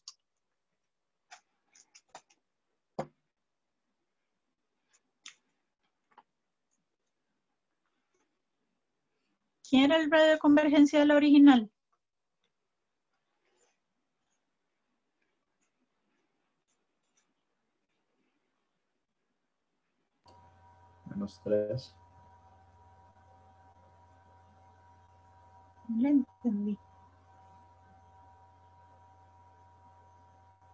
A: ¿Quién era el radio de convergencia de la original?
B: -3.
A: No le entendí.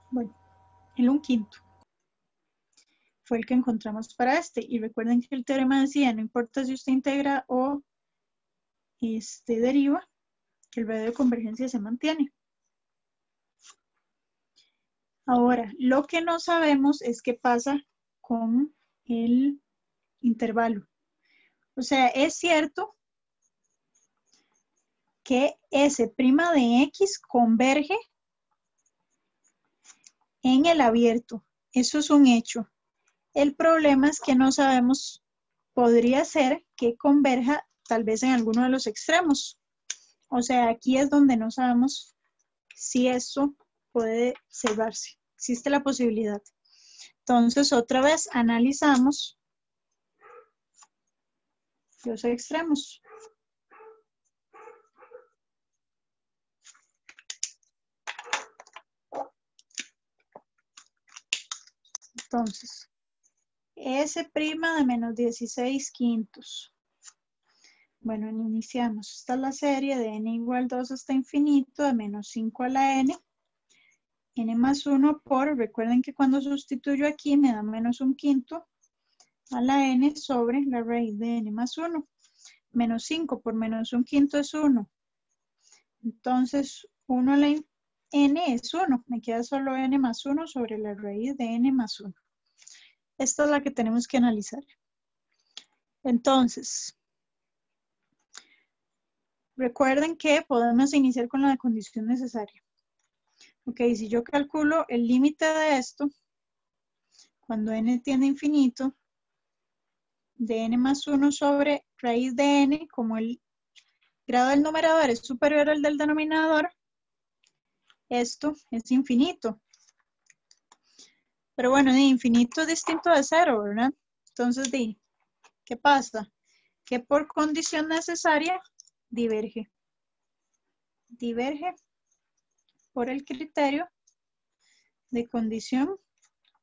A: Bueno, el 1/5 fue el que encontramos para este. Y recuerden que el teorema decía, no importa si usted integra o deriva, que el radio de convergencia se mantiene. Ahora, lo que no sabemos es qué pasa con el intervalo. O sea, es cierto que S' de X converge en el abierto. Eso es un hecho. El problema es que no sabemos, podría ser que converja tal vez en alguno de los extremos. O sea, aquí es donde no sabemos si eso puede cerrarse. Existe la posibilidad. Entonces, otra vez analizamos los extremos. Entonces, S' de menos 16 quintos. Bueno, iniciamos. Esta es la serie de n igual 2 hasta infinito, de menos 5 a la n. N más 1 por, recuerden que cuando sustituyo aquí me da menos 1/5 a la n sobre la raíz de n más 1. Menos 5 por menos 1/5 es 1. Entonces, 1 a la n es 1. Me queda solo n más 1 sobre la raíz de n más 1. Esta es la que tenemos que analizar. Entonces, recuerden que podemos iniciar con la condición necesaria. Ok, si yo calculo el límite de esto, cuando n tiende a infinito, de n más 1 sobre raíz de n, como el grado del numerador es superior al del denominador, esto es infinito. Pero bueno, de infinito es distinto de 0, ¿verdad? Entonces, ¿qué pasa? Que por condición necesaria diverge. Diverge por el criterio de condición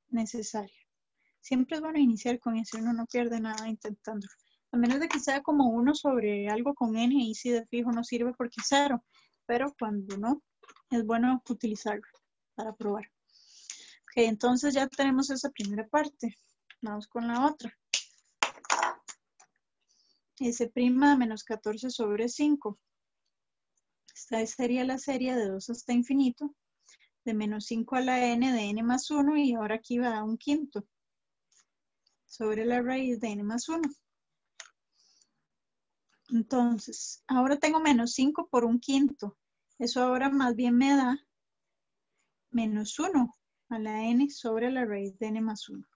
A: necesaria. Siempre es bueno iniciar con eso, uno no pierde nada intentándolo. A menos de que sea como 1 sobre algo con n y si de fijo no sirve porque es 0. Pero cuando no, es bueno utilizarlo para probar. Ok, entonces ya tenemos esa primera parte. Vamos con la otra. S' de menos 14 sobre 5. Esta sería la serie de 2 hasta infinito, de menos 5 a la n de n más 1, y ahora aquí va a 1/5 sobre la raíz de n más 1. Entonces, ahora tengo menos 5 por 1/5. Eso ahora más bien me da menos 1 a la n sobre la raíz de n más 1.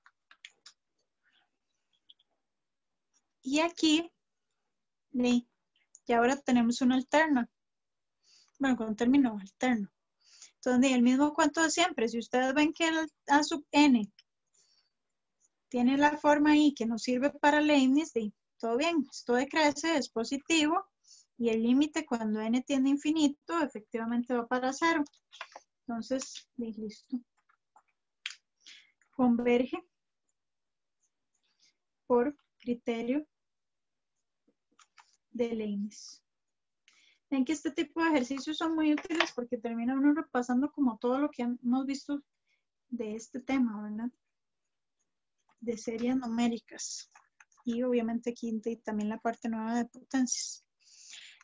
A: Y aquí, ya ahora tenemos un alterno. Bueno, con un término alterno. Entonces, el mismo cuento de siempre. Si ustedes ven que el a sub n tiene la forma ahí que nos sirve para Leibniz, todo bien, esto decrece, es positivo, y el límite cuando n tiende a infinito efectivamente va para 0. Entonces, listo. Converge por criterio de Leibniz. Ven que este tipo de ejercicios son muy útiles porque termina uno repasando como todo lo que hemos visto de este tema, ¿verdad? De series numéricas. Y obviamente aquí también la parte nueva de potencias.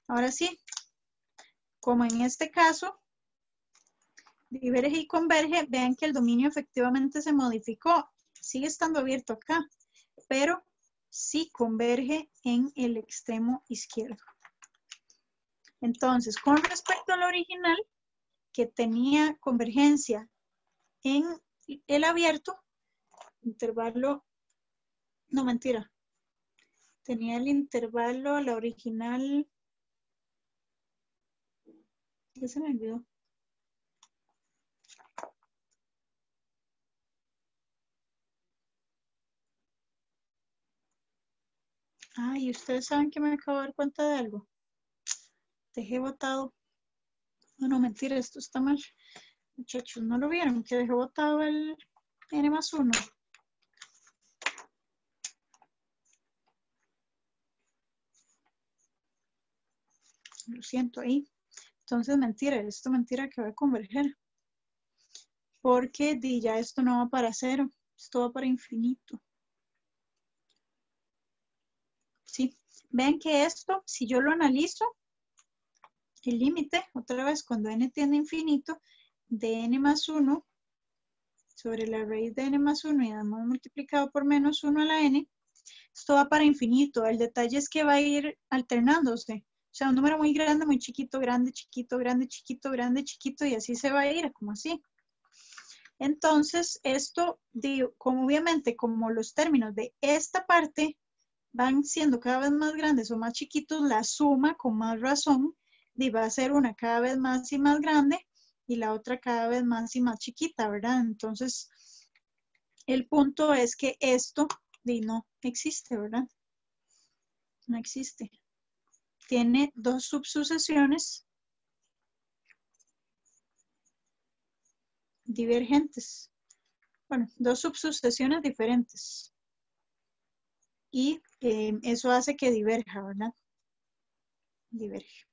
A: Ahora sí, como en este caso, diverge y converge, vean que el dominio efectivamente se modificó. Sigue estando abierto acá, pero sí converge en el extremo izquierdo. Entonces, con respecto al original, que tenía convergencia en el abierto, intervalo, no mentira, tenía el intervalo, la original, ya se me olvidó. Ay, ustedes saben que me acabo de dar cuenta de algo. Dejé botado. No, mentira, esto está mal. Muchachos, ¿no lo vieron? Que dejé botado el n más 1. Lo siento ahí. Entonces, mentira, esto mentira que va a converger. Porque ya esto no va para 0, esto va para infinito. ¿Sí? Ven que esto, si yo lo analizo, el límite, otra vez, cuando n tiende a infinito, de n más 1 sobre la raíz de n más 1 y además multiplicado por menos 1 a la n, esto va para infinito. El detalle es que va a ir alternándose. O sea, un número muy grande, muy chiquito, grande, chiquito, grande, chiquito, grande, chiquito, y así se va a ir, como así. Entonces, esto, como obviamente, como los términos de esta parte van siendo cada vez más grandes o más chiquitos, la suma, con más razón, va a ser una cada vez más y más grande y la otra cada vez más y más chiquita, ¿verdad? Entonces, el punto es que esto no existe, ¿verdad? No existe. Tiene dos subsucesiones divergentes. Bueno, dos subsucesiones diferentes. Y eso hace que diverja, ¿verdad? Diverge.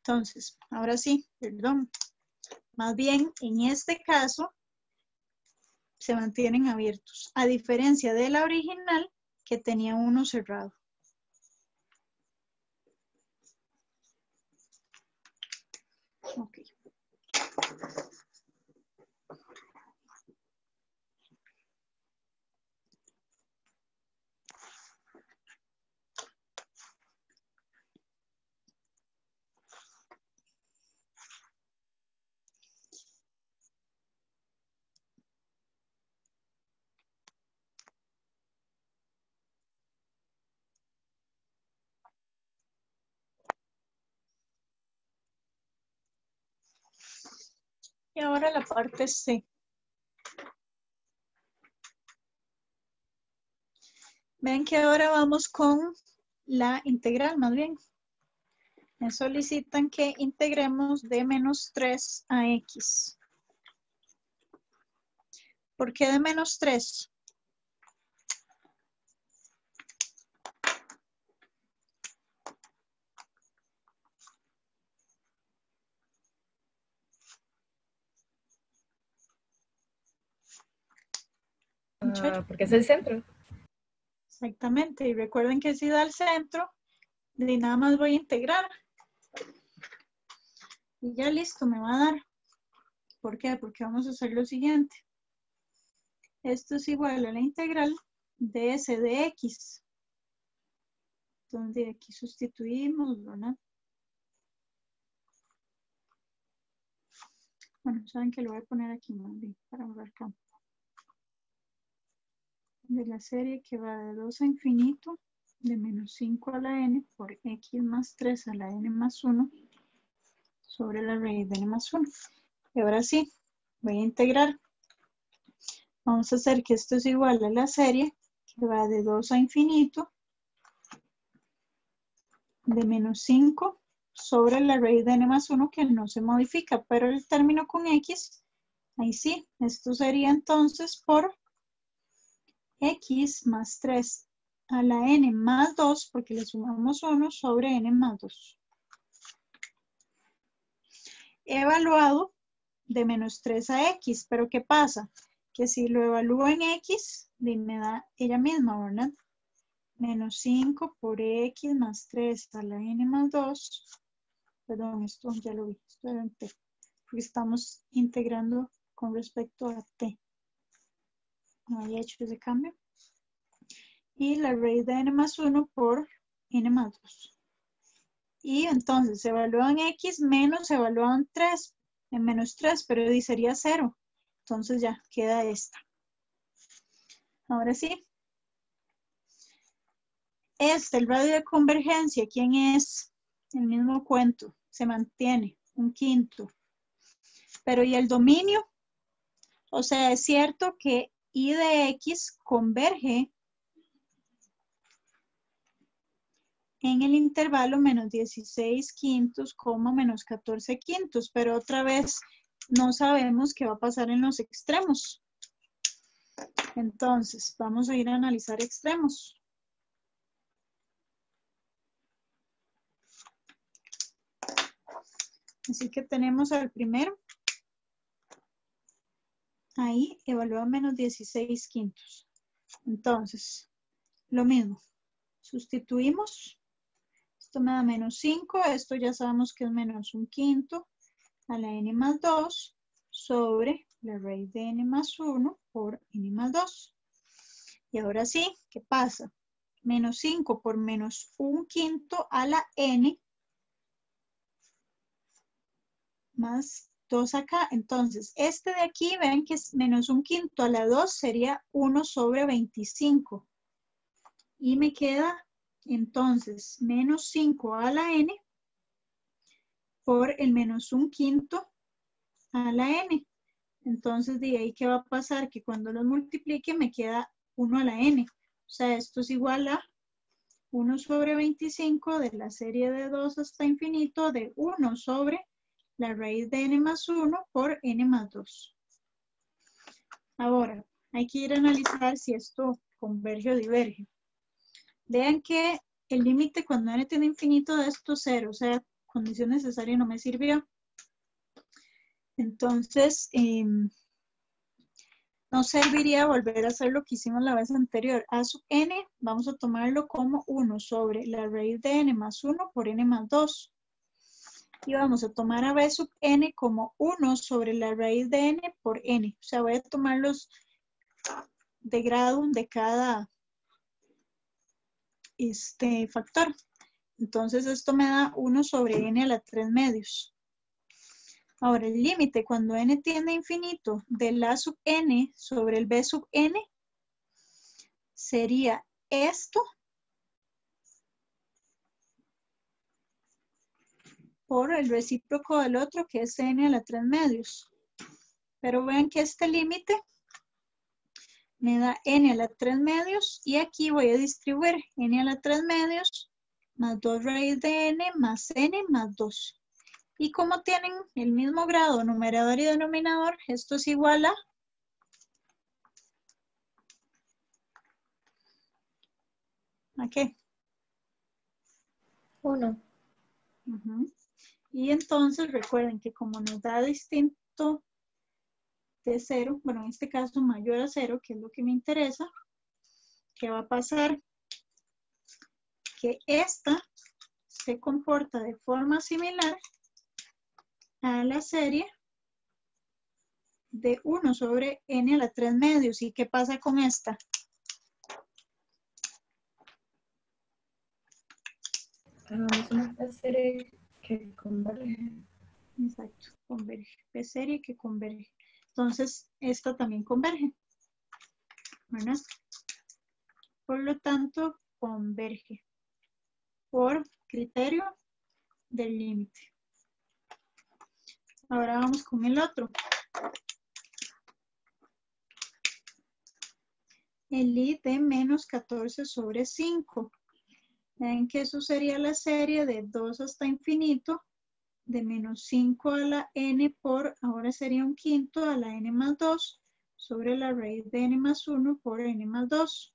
A: Entonces, ahora sí, perdón. Más bien, en este caso, se mantienen abiertos, a diferencia de la original, que tenía uno cerrado. Ok. Y ahora la parte C. Ven que ahora vamos con la integral, más bien. Me solicitan que integremos de menos 3 a x. ¿Por qué de menos 3?
E: Porque es el centro.
A: Exactamente. Y recuerden que si da al centro, y nada más voy a integrar. Y ya listo, me va a dar. ¿Por qué? Porque vamos a hacer lo siguiente. Esto es igual a la integral de s de x. Entonces aquí sustituimos, ¿verdad? Bueno, saben que lo voy a poner aquí más bien para ahorrar campo. De la serie que va de 2 a infinito, de menos 5 a la n por x más 3 a la n más 1 sobre la raíz de n más 1. Y ahora sí, voy a integrar. Vamos a hacer que esto es igual a la serie que va de 2 a infinito, de menos 5 sobre la raíz de n más 1 que no se modifica, pero el término con x, ahí sí, esto sería entonces por x más 3 a la n más 2, porque le sumamos 1 sobre n más 2. Evaluado de menos 3 a x, pero ¿qué pasa? Que si lo evalúo en x, me da ella misma, ¿verdad? Menos 5 por x más 3 a la n más 2. Perdón, esto ya lo vi, esto era en t, porque estamos integrando con respecto a t. No había hecho ese cambio. Y la raíz de n más 1 por n más 2. Y entonces se evalúan x menos se evalúan 3, en menos 3, pero sería 0. Entonces ya queda esta. Ahora sí. El radio de convergencia, ¿quién es? El mismo cuento, se mantiene, un quinto. Pero ¿y el dominio? O sea, es cierto que y de x converge en el intervalo menos 16 quintos, menos 14 quintos, pero otra vez no sabemos qué va a pasar en los extremos. Entonces, vamos a ir a analizar extremos. Así que tenemos al primero. Ahí evalúa menos 16 quintos. Entonces, lo mismo. Sustituimos. Esto me da menos 5. Esto ya sabemos que es menos 1 quinto a la n más 2 sobre la raíz de n más 1 por n más 2. Y ahora sí, ¿qué pasa? Menos 5 por menos 1 quinto a la n más 2 acá. Entonces, este de aquí, ven que es menos 1 quinto a la 2 sería 1 sobre 25. Y me queda, entonces, menos 5 a la n por el menos 1 quinto a la n. Entonces, de ahí, ¿qué va a pasar? Que cuando los multiplique me queda 1 a la n. O sea, esto es igual a 1 sobre 25 de la serie de 2 hasta infinito de 1 sobre la raíz de n más 1 por n más 2. Ahora, hay que ir a analizar si esto converge o diverge. Vean que el límite cuando n tiene infinito de esto es 0, o sea, condición necesaria no me sirvió. Entonces, no serviría volver a hacer lo que hicimos la vez anterior. A sub n vamos a tomarlo como 1 sobre la raíz de n más 1 por n más 2. Y vamos a tomar a b sub n como 1 sobre la raíz de n por n. O sea, voy a tomarlos de grado de cada factor. Entonces, esto me da 1 sobre n a la 3 medios. Ahora, el límite cuando n tiende a infinito del a sub n sobre el b sub n sería esto por el recíproco del otro, que es n a la 3 medios. Pero vean que este límite me da n a la 3 medios y aquí voy a distribuir n a la 3 medios más 2 raíz de n más n más 2. Y como tienen el mismo grado, numerador y denominador, esto es igual ¿a qué?
E: 1.
A: Y entonces recuerden que como nos da distinto de 0, bueno, en este caso mayor a 0, que es lo que me interesa, ¿qué va a pasar? Que esta se comporta de forma similar a la serie de 1 sobre n a la 3 medios. ¿Y qué pasa con esta?
E: Es una serie que converge.
A: Exacto, converge. Es serie que converge. Entonces, esta también converge, ¿verdad? Por lo tanto, converge por criterio del límite. Ahora vamos con el otro. El I de menos 14 sobre 5. Ven que eso sería la serie de 2 hasta infinito de menos 5 a la n por, ahora sería 1 quinto a la n más 2 sobre la raíz de n más 1 por n más 2.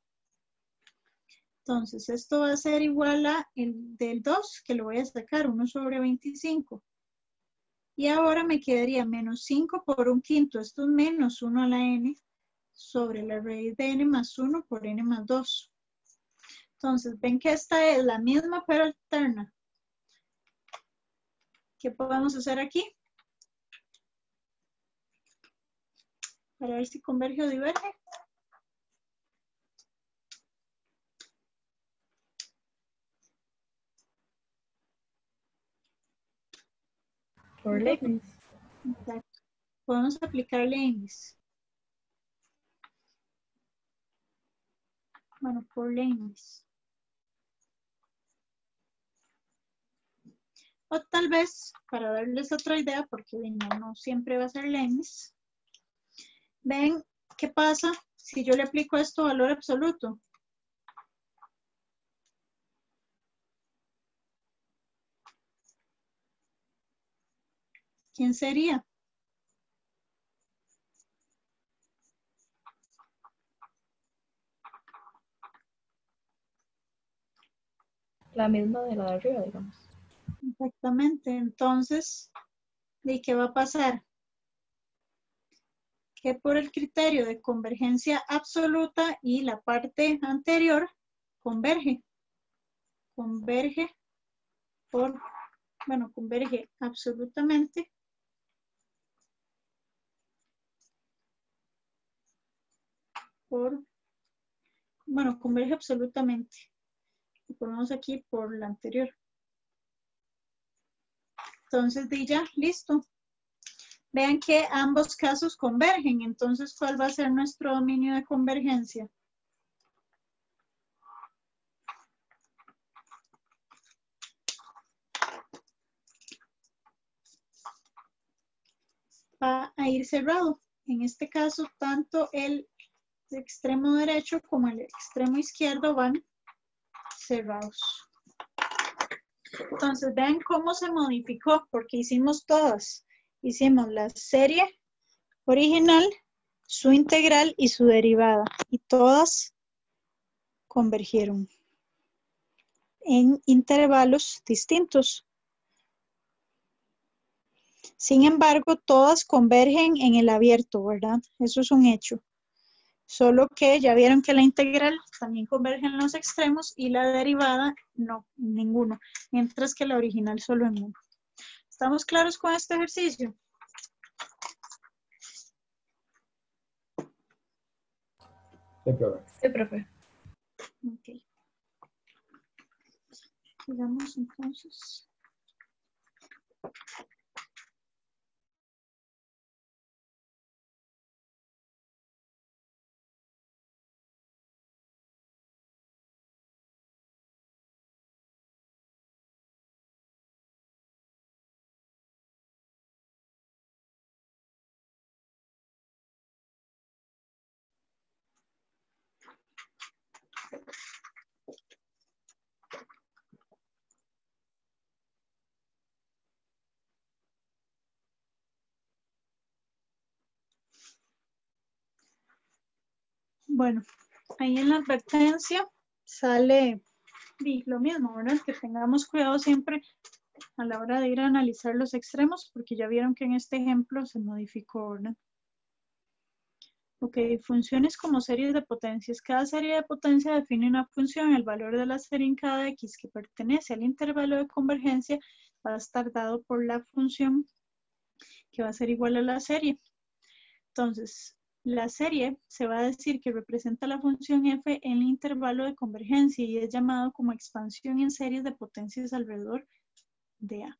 A: Entonces, esto va a ser igual a el del 2, que lo voy a sacar, 1 sobre 25. Y ahora me quedaría menos 5 por 1 quinto, esto es menos 1 a la n sobre la raíz de n más 1 por n más 2. Entonces, ven que esta es la misma pero alterna. ¿Qué podemos hacer aquí? Para ver si converge o diverge.
E: Por Leibniz.
A: Exacto. Podemos aplicar Leibniz. Bueno, por Leibniz. O tal vez, para darles otra idea, porque no siempre va a ser Leibniz. Ven, ¿qué pasa si yo le aplico esto valor absoluto? ¿Quién sería?
E: La misma de la de arriba, digamos.
A: Exactamente. Entonces, ¿de qué va a pasar? Que por el criterio de convergencia absoluta y la parte anterior converge. Converge converge absolutamente converge absolutamente. Lo ponemos aquí por la anterior. Entonces, ya, listo. Vean que ambos casos convergen. Entonces, ¿cuál va a ser nuestro dominio de convergencia? Va a ir cerrado. En este caso, tanto el extremo derecho como el extremo izquierdo van cerrados. Entonces, vean cómo se modificó, porque hicimos todas. Hicimos la serie original, su integral y su derivada. Y todas convergieron en intervalos distintos. Sin embargo, todas convergen en el abierto, ¿verdad? Eso es un hecho. Solo que ya vieron que la integral también converge en los extremos y la derivada no, en ninguno. Mientras que la original solo en uno. ¿Estamos claros con este ejercicio?
B: Sí, profe.
E: Sí, profe.
A: Ok. Sigamos entonces. Bueno, ahí en la advertencia sale lo mismo, ¿verdad? Que tengamos cuidado siempre a la hora de ir a analizar los extremos, porque ya vieron que en este ejemplo se modificó, ¿verdad? Ok, funciones como series de potencias. Cada serie de potencia define una función. El valor de la serie en cada x que pertenece al intervalo de convergencia va a estar dado por la función que va a ser igual a la serie. Entonces, la serie se va a decir que representa la función f en el intervalo de convergencia y es llamado como expansión en series de potencias alrededor de A.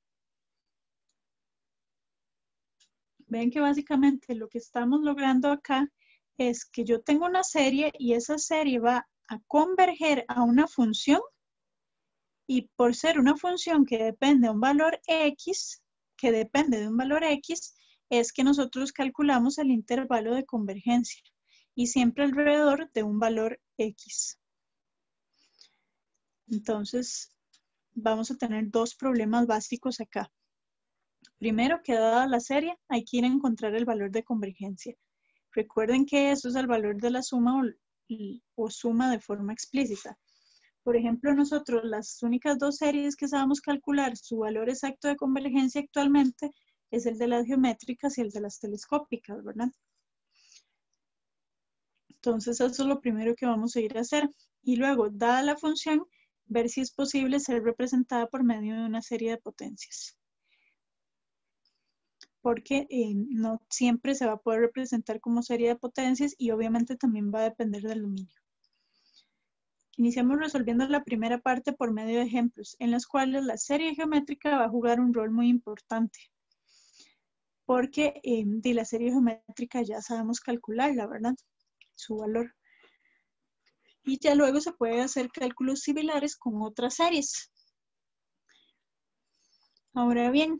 A: Ven que básicamente lo que estamos logrando acá es que yo tengo una serie y esa serie va a converger a una función y por ser una función que depende de un valor x, es que nosotros calculamos el intervalo de convergencia y siempre alrededor de un valor x. Entonces, vamos a tener dos problemas básicos acá. Primero, que dada la serie, hay que ir a encontrar el valor de convergencia. Recuerden que eso es el valor de la suma o suma de forma explícita. Por ejemplo, nosotros las únicas dos series que sabemos calcular su valor exacto de convergencia actualmente es el de las geométricas y el de las telescópicas, ¿verdad? Entonces, eso es lo primero que vamos a ir a hacer. Y luego, dada la función, ver si es posible ser representada por medio de una serie de potencias. Porque no siempre se va a poder representar como serie de potencias y obviamente también va a depender del dominio. Iniciamos resolviendo la primera parte por medio de ejemplos, en los cuales la serie geométrica va a jugar un rol muy importante. Porque de la serie geométrica ya sabemos calcularla, ¿verdad? Su valor. Y ya luego se puede hacer cálculos similares con otras series. Ahora bien,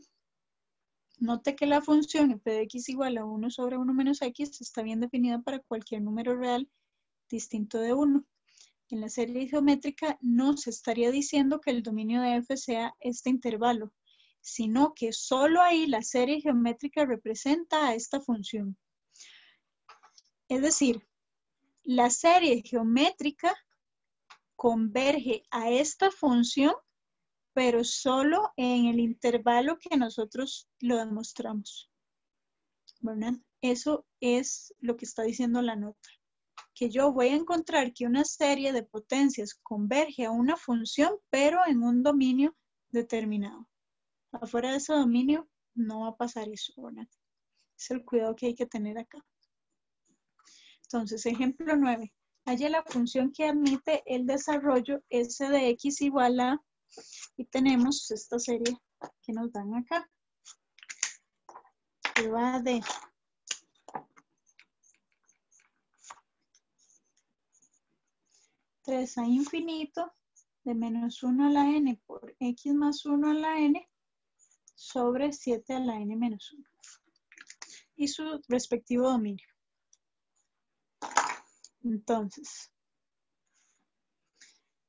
A: note que la función f de x igual a 1 sobre 1 menos x está bien definida para cualquier número real distinto de 1. En la serie geométrica no se estaría diciendo que el dominio de f sea este intervalo. sino que solo ahí la serie geométrica representa a esta función. Es decir, la serie geométrica converge a esta función, pero solo en el intervalo que nosotros lo demostramos, ¿verdad? Eso es lo que está diciendo la nota. Que yo voy a encontrar que una serie de potencias converge a una función, pero en un dominio determinado. Afuera de ese dominio no va a pasar eso, ¿verdad? Es el cuidado que hay que tener acá. Entonces, ejemplo 9. Halla la función que admite el desarrollo s de x igual a, y tenemos esta serie que nos dan acá, que va de tres a infinito, de menos 1 a la n por x más 1 a la n, sobre 7 a la n menos 1. Y su respectivo dominio. Entonces,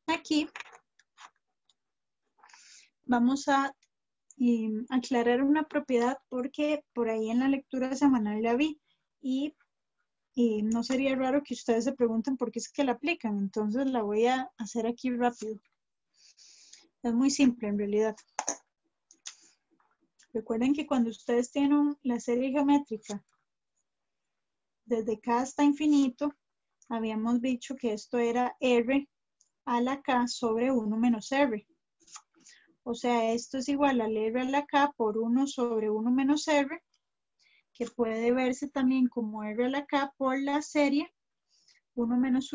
A: aquí vamos a aclarar una propiedad porque por ahí en la lectura semanal la vi y no sería raro que ustedes se pregunten por qué es que la aplican. Entonces la voy a hacer aquí rápido. Es muy simple en realidad. Recuerden que cuando ustedes tienen la serie geométrica desde k hasta infinito, habíamos dicho que esto era r a la k sobre 1 menos r. O sea, esto es igual al r a la k por 1 sobre 1 menos r, que puede verse también como r a la k por la serie 1 menos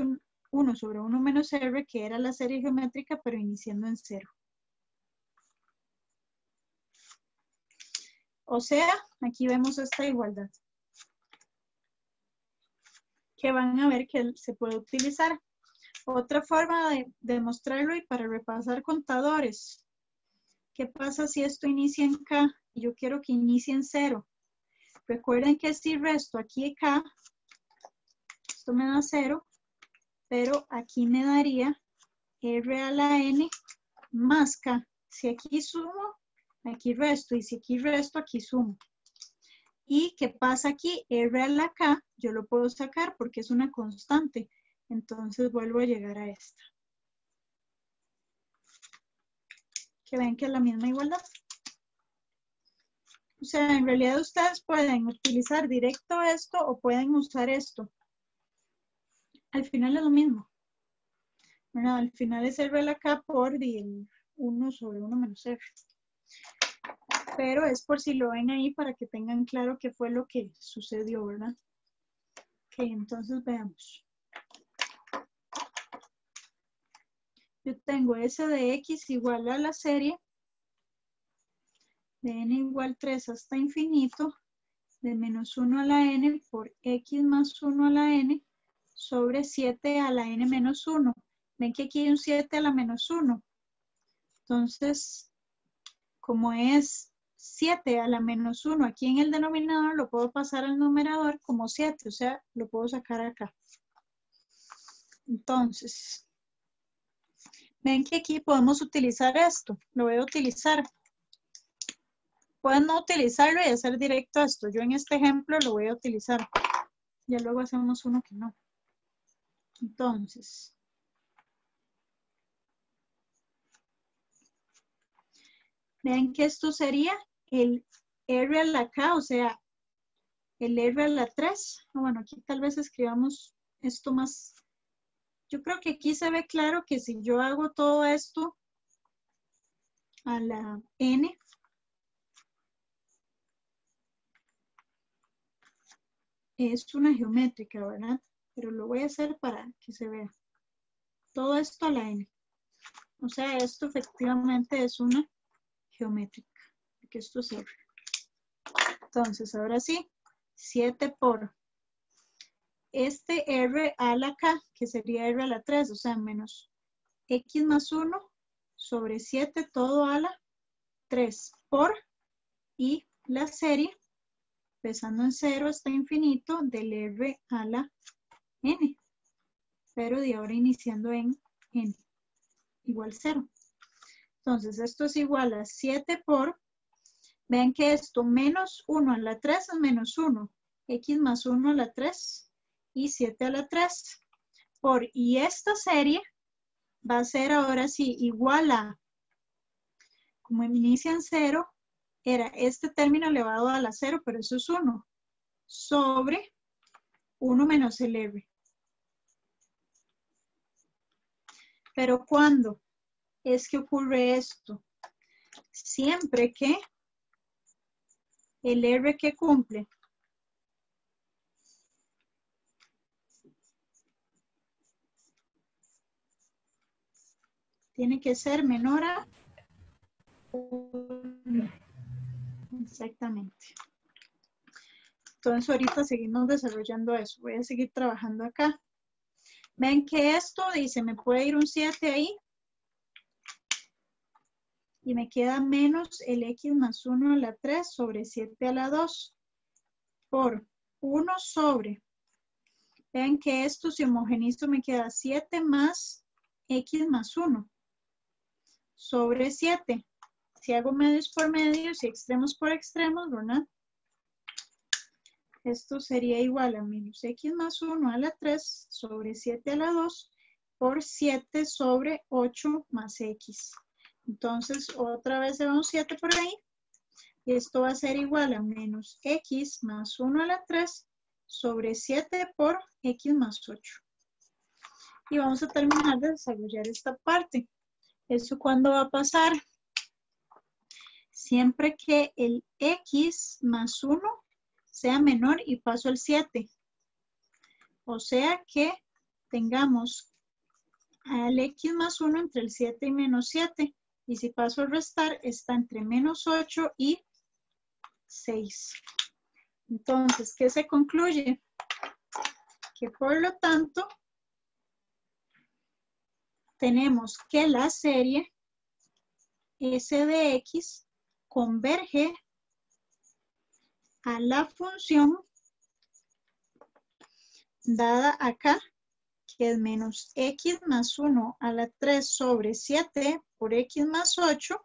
A: 1 sobre 1 menos r, que era la serie geométrica, pero iniciando en 0. O sea, aquí vemos esta igualdad, que van a ver que se puede utilizar. Otra forma de demostrarlo y para repasar contadores. ¿Qué pasa si esto inicia en K y yo quiero que inicie en 0? Recuerden que si resto aquí K, esto me da 0, pero aquí me daría R a la N más K. Si aquí sumo, aquí resto, y si aquí resto, aquí sumo. ¿Y qué pasa aquí? R a la K, yo lo puedo sacar porque es una constante. Entonces vuelvo a llegar a esta. Que ven que es la misma igualdad. O sea, en realidad ustedes pueden utilizar directo esto o pueden usar esto. Al final es lo mismo. Bueno, al final es R a la K por el 1 sobre 1 menos R. Pero es por si lo ven ahí para que tengan claro qué fue lo que sucedió, ¿verdad? Ok, entonces veamos. Yo tengo S de X igual a la serie de N igual 3 hasta infinito, de menos 1 a la N por X más 1 a la N sobre 7 a la N menos 1. Ven que aquí hay un 7 a la menos 1. Entonces, como es 7 a la menos 1 aquí en el denominador, lo puedo pasar al numerador como 7, o sea, lo puedo sacar acá. Entonces, ven que aquí podemos utilizar esto, lo voy a utilizar. Pueden no utilizarlo y hacer directo esto. Yo en este ejemplo lo voy a utilizar. Ya luego hacemos uno que no. Entonces, vean que esto sería el R a la K, o sea, el R a la 3. Bueno, aquí tal vez escribamos esto más. Yo creo que aquí se ve claro que si yo hago todo esto a la N, es una geométrica, ¿verdad? Pero lo voy a hacer para que se vea. Todo esto a la N. O sea, esto efectivamente es una geométrica, porque esto es R. Entonces, ahora sí, 7 por este R a la K, que sería R a la 3, o sea, menos X más 1 sobre 7 todo a la 3 por, y la serie, empezando en 0 hasta infinito, del R a la N, pero de ahora iniciando en N, igual 0. Entonces, esto es igual a 7 por Vean que esto menos 1 a la 3 es menos 1. X más 1 a la 3 y 7 a la 3. Y esta serie va a ser ahora sí igual a, como inicia en 0, era este término elevado a la 0, pero eso es 1, sobre 1 menos el R. Pero ¿cuándo es que ocurre esto? Siempre que el R que cumple tiene que ser menor a 1. Exactamente. Entonces ahorita seguimos desarrollando eso. Voy a seguir trabajando acá. Ven que esto dice, me puede ir un 7 ahí. Y me queda menos el X más 1 a la 3 sobre 7 a la 2 por 1 sobre. Vean que esto, si homogenizo, me queda 7 más X más 1 sobre 7. Si hago medios por medios y extremos por extremos, ¿verdad? Esto sería igual a menos X más 1 a la 3 sobre 7 a la 2 por 7 sobre 8 más X. Entonces, otra vez se va un 7 por ahí. Y esto va a ser igual a menos X más 1 a la 3 sobre 7 por X más 8. Y vamos a terminar de desarrollar esta parte. ¿Eso cuándo va a pasar? Siempre que el X más 1 sea menor y paso al 7. O sea que tengamos al X más 1 entre el 7 y menos 7. Y si paso a restar, está entre menos 8 y 6. Entonces, ¿qué se concluye? Que por lo tanto, tenemos que la serie S de X converge a la función dada acá, que es menos X más 1 a la 3 sobre 7 por X más 8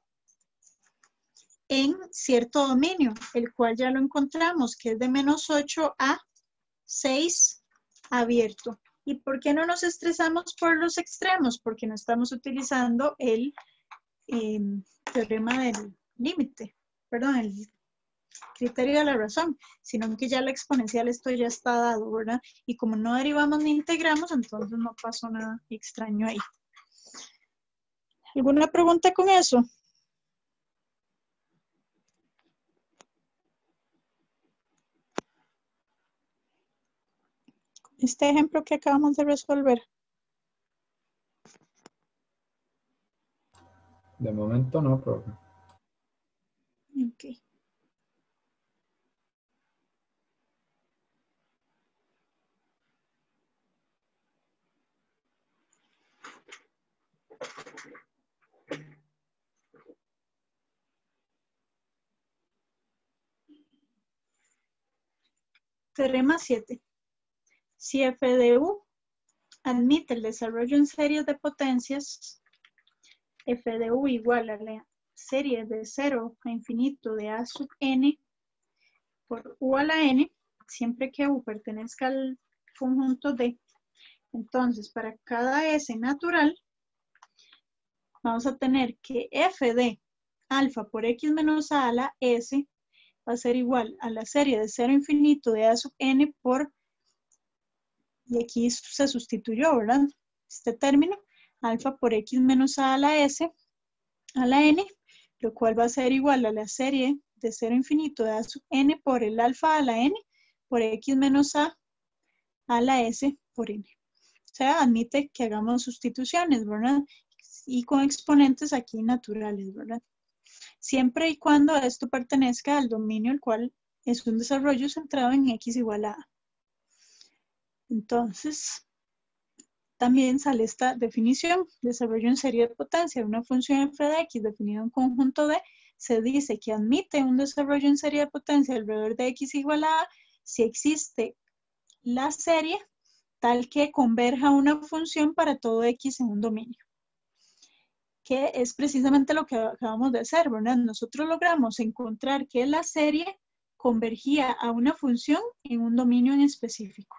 A: en cierto dominio, el cual ya lo encontramos, que es de menos 8 a 6 abierto. ¿Y por qué no nos estresamos por los extremos? Porque no estamos utilizando el teorema del límite, perdón, el criterio de la razón, sino que ya la exponencial esto ya está dado, ¿verdad? Y como no derivamos ni integramos, entonces no pasó nada extraño ahí. ¿Alguna pregunta con eso? Este ejemplo que acabamos de resolver.
B: De momento no, profe.
A: Ok. Teorema 7. Si f de u admite el desarrollo en series de potencias, f de u igual a la serie de 0 a infinito de a sub n por u a la n, siempre que u pertenezca al conjunto D. Entonces, para cada S natural, vamos a tener que f de alfa por x menos a la S va a ser igual a la serie de 0 a infinito de a sub n por, y aquí se sustituyó, ¿verdad? Este término, alfa por x menos a la S a la n, lo cual va a ser igual a la serie de 0 a infinito de a sub n por el alfa a la n por x menos a la S por n. O sea, admite que hagamos sustituciones, ¿verdad? Y con exponentes aquí naturales, ¿verdad? Siempre y cuando esto pertenezca al dominio, el cual es un desarrollo centrado en x igual a a. Entonces, también sale esta definición, desarrollo en serie de potencia de una función f de x definida en un conjunto D, se dice que admite un desarrollo en serie de potencia alrededor de x igual a si existe la serie tal que converja una función para todo x en un dominio. Ok, que es precisamente lo que acabamos de hacer, ¿verdad? Nosotros logramos encontrar que la serie convergía a una función en un dominio en específico.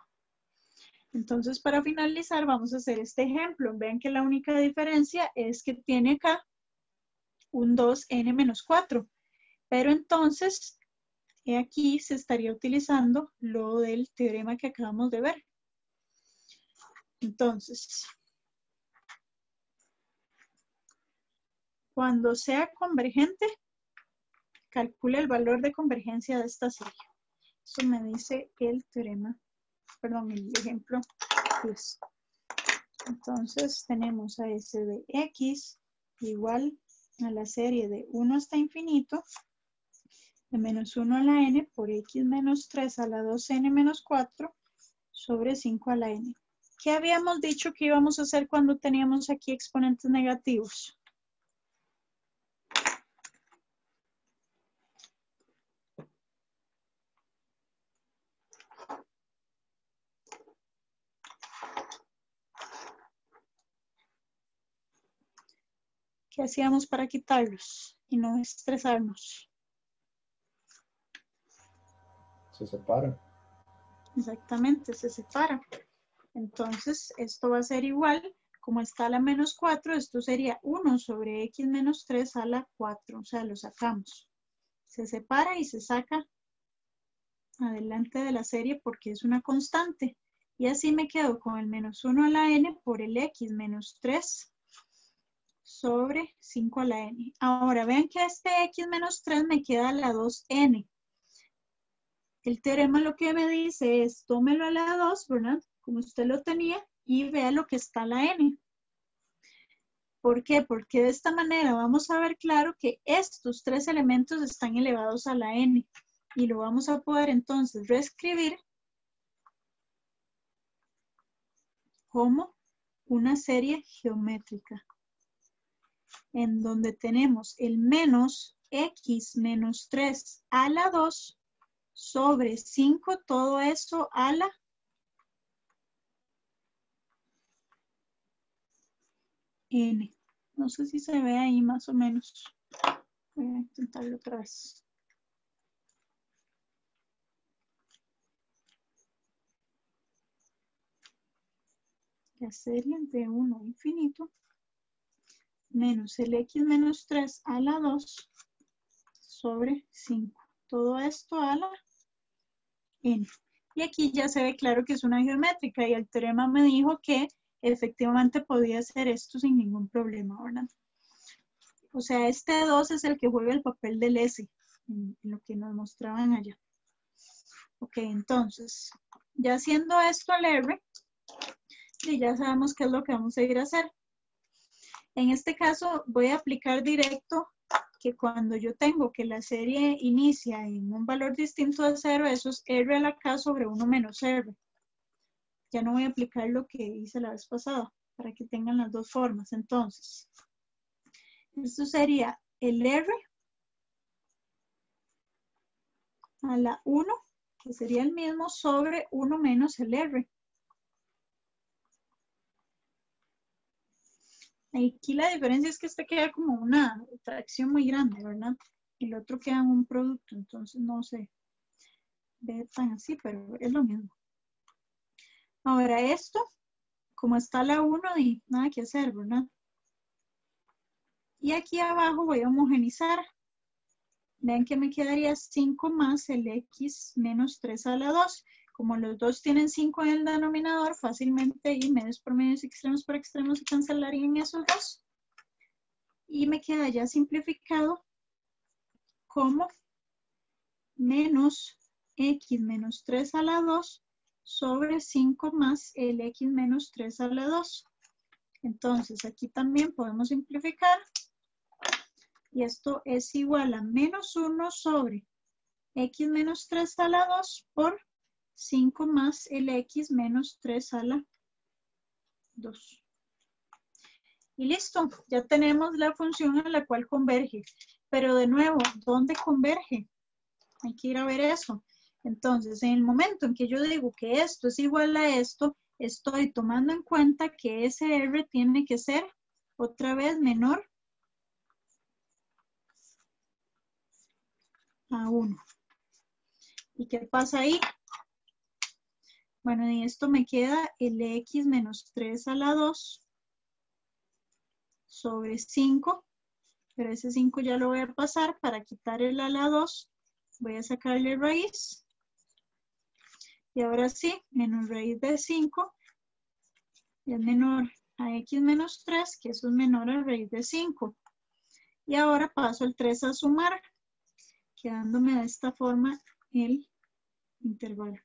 A: Entonces, para finalizar, vamos a hacer este ejemplo. Vean que la única diferencia es que tiene acá un 2n menos 4. Pero entonces, aquí se estaría utilizando lo del teorema que acabamos de ver. Entonces, cuando sea convergente, calcule el valor de convergencia de esta serie. Eso me dice el teorema, perdón, el ejemplo 10. Entonces tenemos a S de X igual a la serie de 1 hasta infinito, de menos 1 a la n por X menos 3 a la 2n menos 4 sobre 5 a la n. ¿Qué habíamos dicho que íbamos a hacer cuando teníamos aquí exponentes negativos? ¿Qué hacíamos para quitarlos y no estresarnos?
B: Se separan.
A: Exactamente, se separa. Entonces, esto va a ser igual, como está a la menos 4, esto sería 1 sobre X menos 3 a la 4, o sea, lo sacamos. Se separa y se saca adelante de la serie porque es una constante. Y así me quedo con el menos 1 a la n por el X menos 3 sobre 5 a la n. Ahora, vean que este X menos 3 me queda a la 2n. El teorema lo que me dice es, tómelo a la 2, ¿verdad? Como usted lo tenía, y vea lo que está a la n. ¿Por qué? Porque de esta manera vamos a ver claro que estos tres elementos están elevados a la n. Y lo vamos a poder entonces reescribir como una serie geométrica, en donde tenemos el menos X menos 3 a la 2 sobre 5, todo eso a la n. No sé si se ve ahí más o menos. Voy a intentarlo otra vez. La serie de 1 a infinito menos el X menos 3 a la 2 sobre 5. Todo esto a la n. Y aquí ya se ve claro que es una geométrica y el teorema me dijo que efectivamente podía hacer esto sin ningún problema, ¿verdad? O sea, este 2 es el que juega el papel del S, en lo que nos mostraban allá. Ok, entonces, ya haciendo esto al R, y ya sabemos qué es lo que vamos a ir a hacer. En este caso, voy a aplicar directo que cuando yo tengo que la serie inicia en un valor distinto de 0, eso es R a la K sobre 1 menos R. Ya no voy a aplicar lo que hice la vez pasada, para que tengan las dos formas. Entonces, esto sería el R a la 1, que sería el mismo, sobre 1 menos el R. Aquí la diferencia es que este queda como una fracción muy grande, ¿verdad? El otro queda en un producto, entonces no se ve tan así, pero es lo mismo. Ahora esto, como está a la 1, y nada que hacer, ¿verdad? Y aquí abajo voy a homogenizar. Vean que me quedaría 5 más el X menos 3 a la 2. Como los dos tienen 5 en el denominador, fácilmente y medios por medios, extremos por extremos, se cancelarían esos dos. Y me queda ya simplificado como menos X menos 3 a la 2 sobre 5 más el X menos 3 a la 2. Entonces aquí también podemos simplificar. Y esto es igual a menos 1 sobre X menos 3 a la 2 por 5 más el X menos 3 a la 2. Y listo, ya tenemos la función a la cual converge. Pero de nuevo, ¿dónde converge? Hay que ir a ver eso. Entonces, en el momento en que yo digo que esto es igual a esto, estoy tomando en cuenta que ese R tiene que ser otra vez menor a 1. ¿Y qué pasa ahí? Bueno, y esto me queda el x menos 3 a la 2 sobre 5, pero ese 5 ya lo voy a pasar para quitar el a la 2. Voy a sacarle raíz. Y ahora sí, menos raíz de 5 es menor a x menos 3, que eso es menor a raíz de 5. Y ahora paso el 3 a sumar, quedándome de esta forma el intervalo.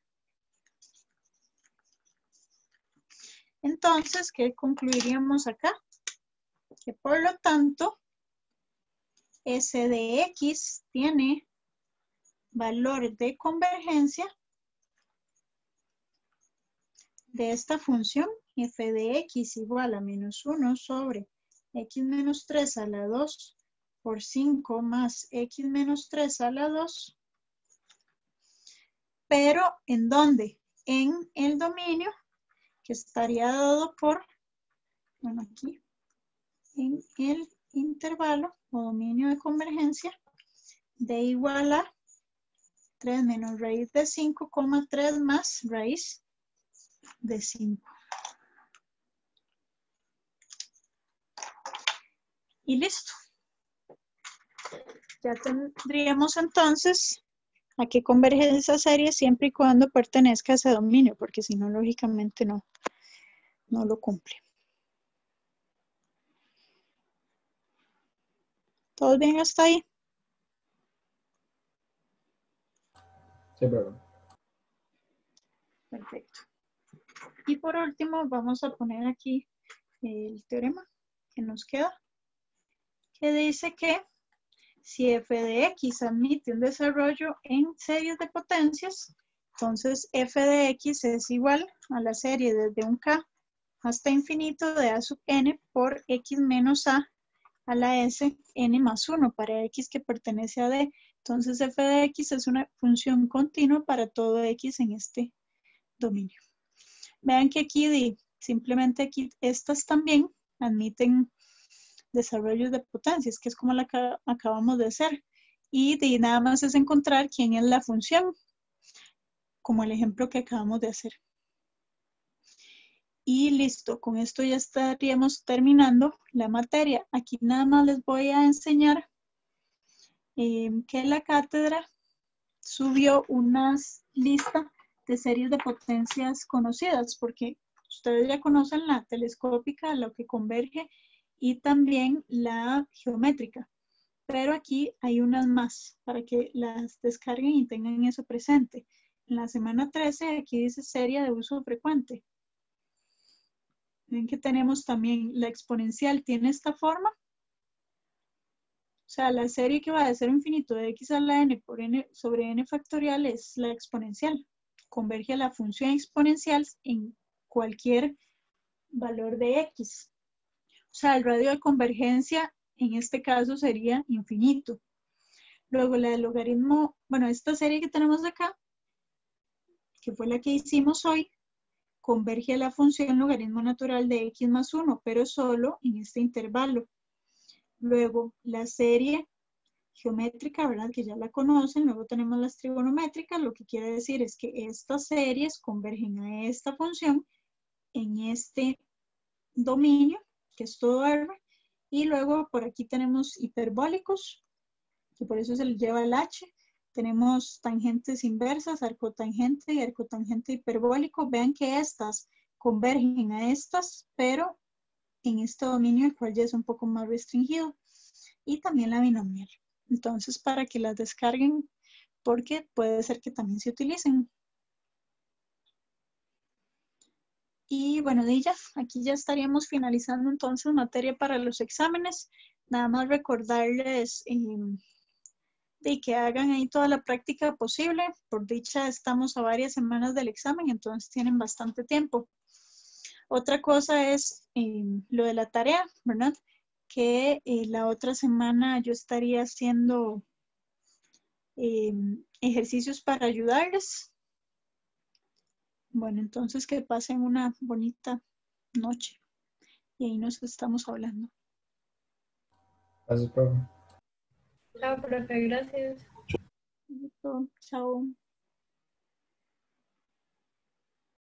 A: Entonces, ¿qué concluiríamos acá? Que por lo tanto, S de X tiene valor de convergencia de esta función f de x igual a menos 1 sobre x menos 3 a la 2 por 5 más x menos 3 a la 2. Pero, ¿en dónde? En el dominio que estaría dado por, bueno, aquí, en el intervalo o dominio de convergencia de igual a 3 menos raíz de 5, 3 más raíz de 5. Y listo. Ya tendríamos entonces a qué converge esa serie siempre y cuando pertenezca a ese dominio, porque si no, lógicamente no lo cumple. ¿Todos bien hasta ahí?
B: Sí, perdón.
A: Perfecto. Y por último, vamos a poner aquí el teorema que nos queda, que dice que si f de x admite un desarrollo en series de potencias, entonces f de x es igual a la serie desde un k hasta infinito de a sub n por x menos a la s n más 1 para x que pertenece a d. Entonces f de x es una función continua para todo x en este dominio. Vean que aquí simplemente aquí estas también admiten desarrollos de potencias, que es como la que acabamos de hacer. Y nada más es encontrar quién es la función, como el ejemplo que acabamos de hacer. Y listo, con esto ya estaríamos terminando la materia. Aquí nada más les voy a enseñar que la cátedra subió una lista de series de potencias conocidas, porque ustedes ya conocen la telescópica, lo que converge, y también la geométrica. Pero aquí hay unas más para que las descarguen y tengan eso presente. En la semana 13, aquí dice serie de uso frecuente. Ven que tenemos también la exponencial, tiene esta forma. O sea, la serie que va de 0 a infinito de x a la n por n sobre n factorial es la exponencial. Converge a la función exponencial en cualquier valor de x. O sea, el radio de convergencia en este caso sería infinito. Luego la del logaritmo, bueno, esta serie que tenemos acá, que fue la que hicimos hoy, converge a la función logaritmo natural de x más 1, pero solo en este intervalo. Luego la serie geométrica, ¿verdad? Que ya la conocen. Luego tenemos las trigonométricas. Lo que quiere decir es que estas series convergen a esta función en este dominio, que es todo R. Y luego por aquí tenemos hiperbólicos, que por eso se les lleva el H. Tenemos tangentes inversas, arcotangente y arcotangente hiperbólico. Vean que estas convergen a estas, pero en este dominio, el cual ya es un poco más restringido. Y también la binomial. Entonces, para que las descarguen, porque puede ser que también se utilicen. Y bueno, aquí ya estaríamos finalizando entonces materia para los exámenes. Nada más recordarles de que hagan ahí toda la práctica posible. Por dicha, estamos a varias semanas del examen, entonces tienen bastante tiempo. Otra cosa es lo de la tarea, ¿verdad? Que la otra semana yo estaría haciendo ejercicios para ayudarles. Bueno, entonces que pasen una bonita noche y ahí nos estamos hablando.
B: Gracias, profe.
E: Chao, profe, gracias.
A: Listo, chao.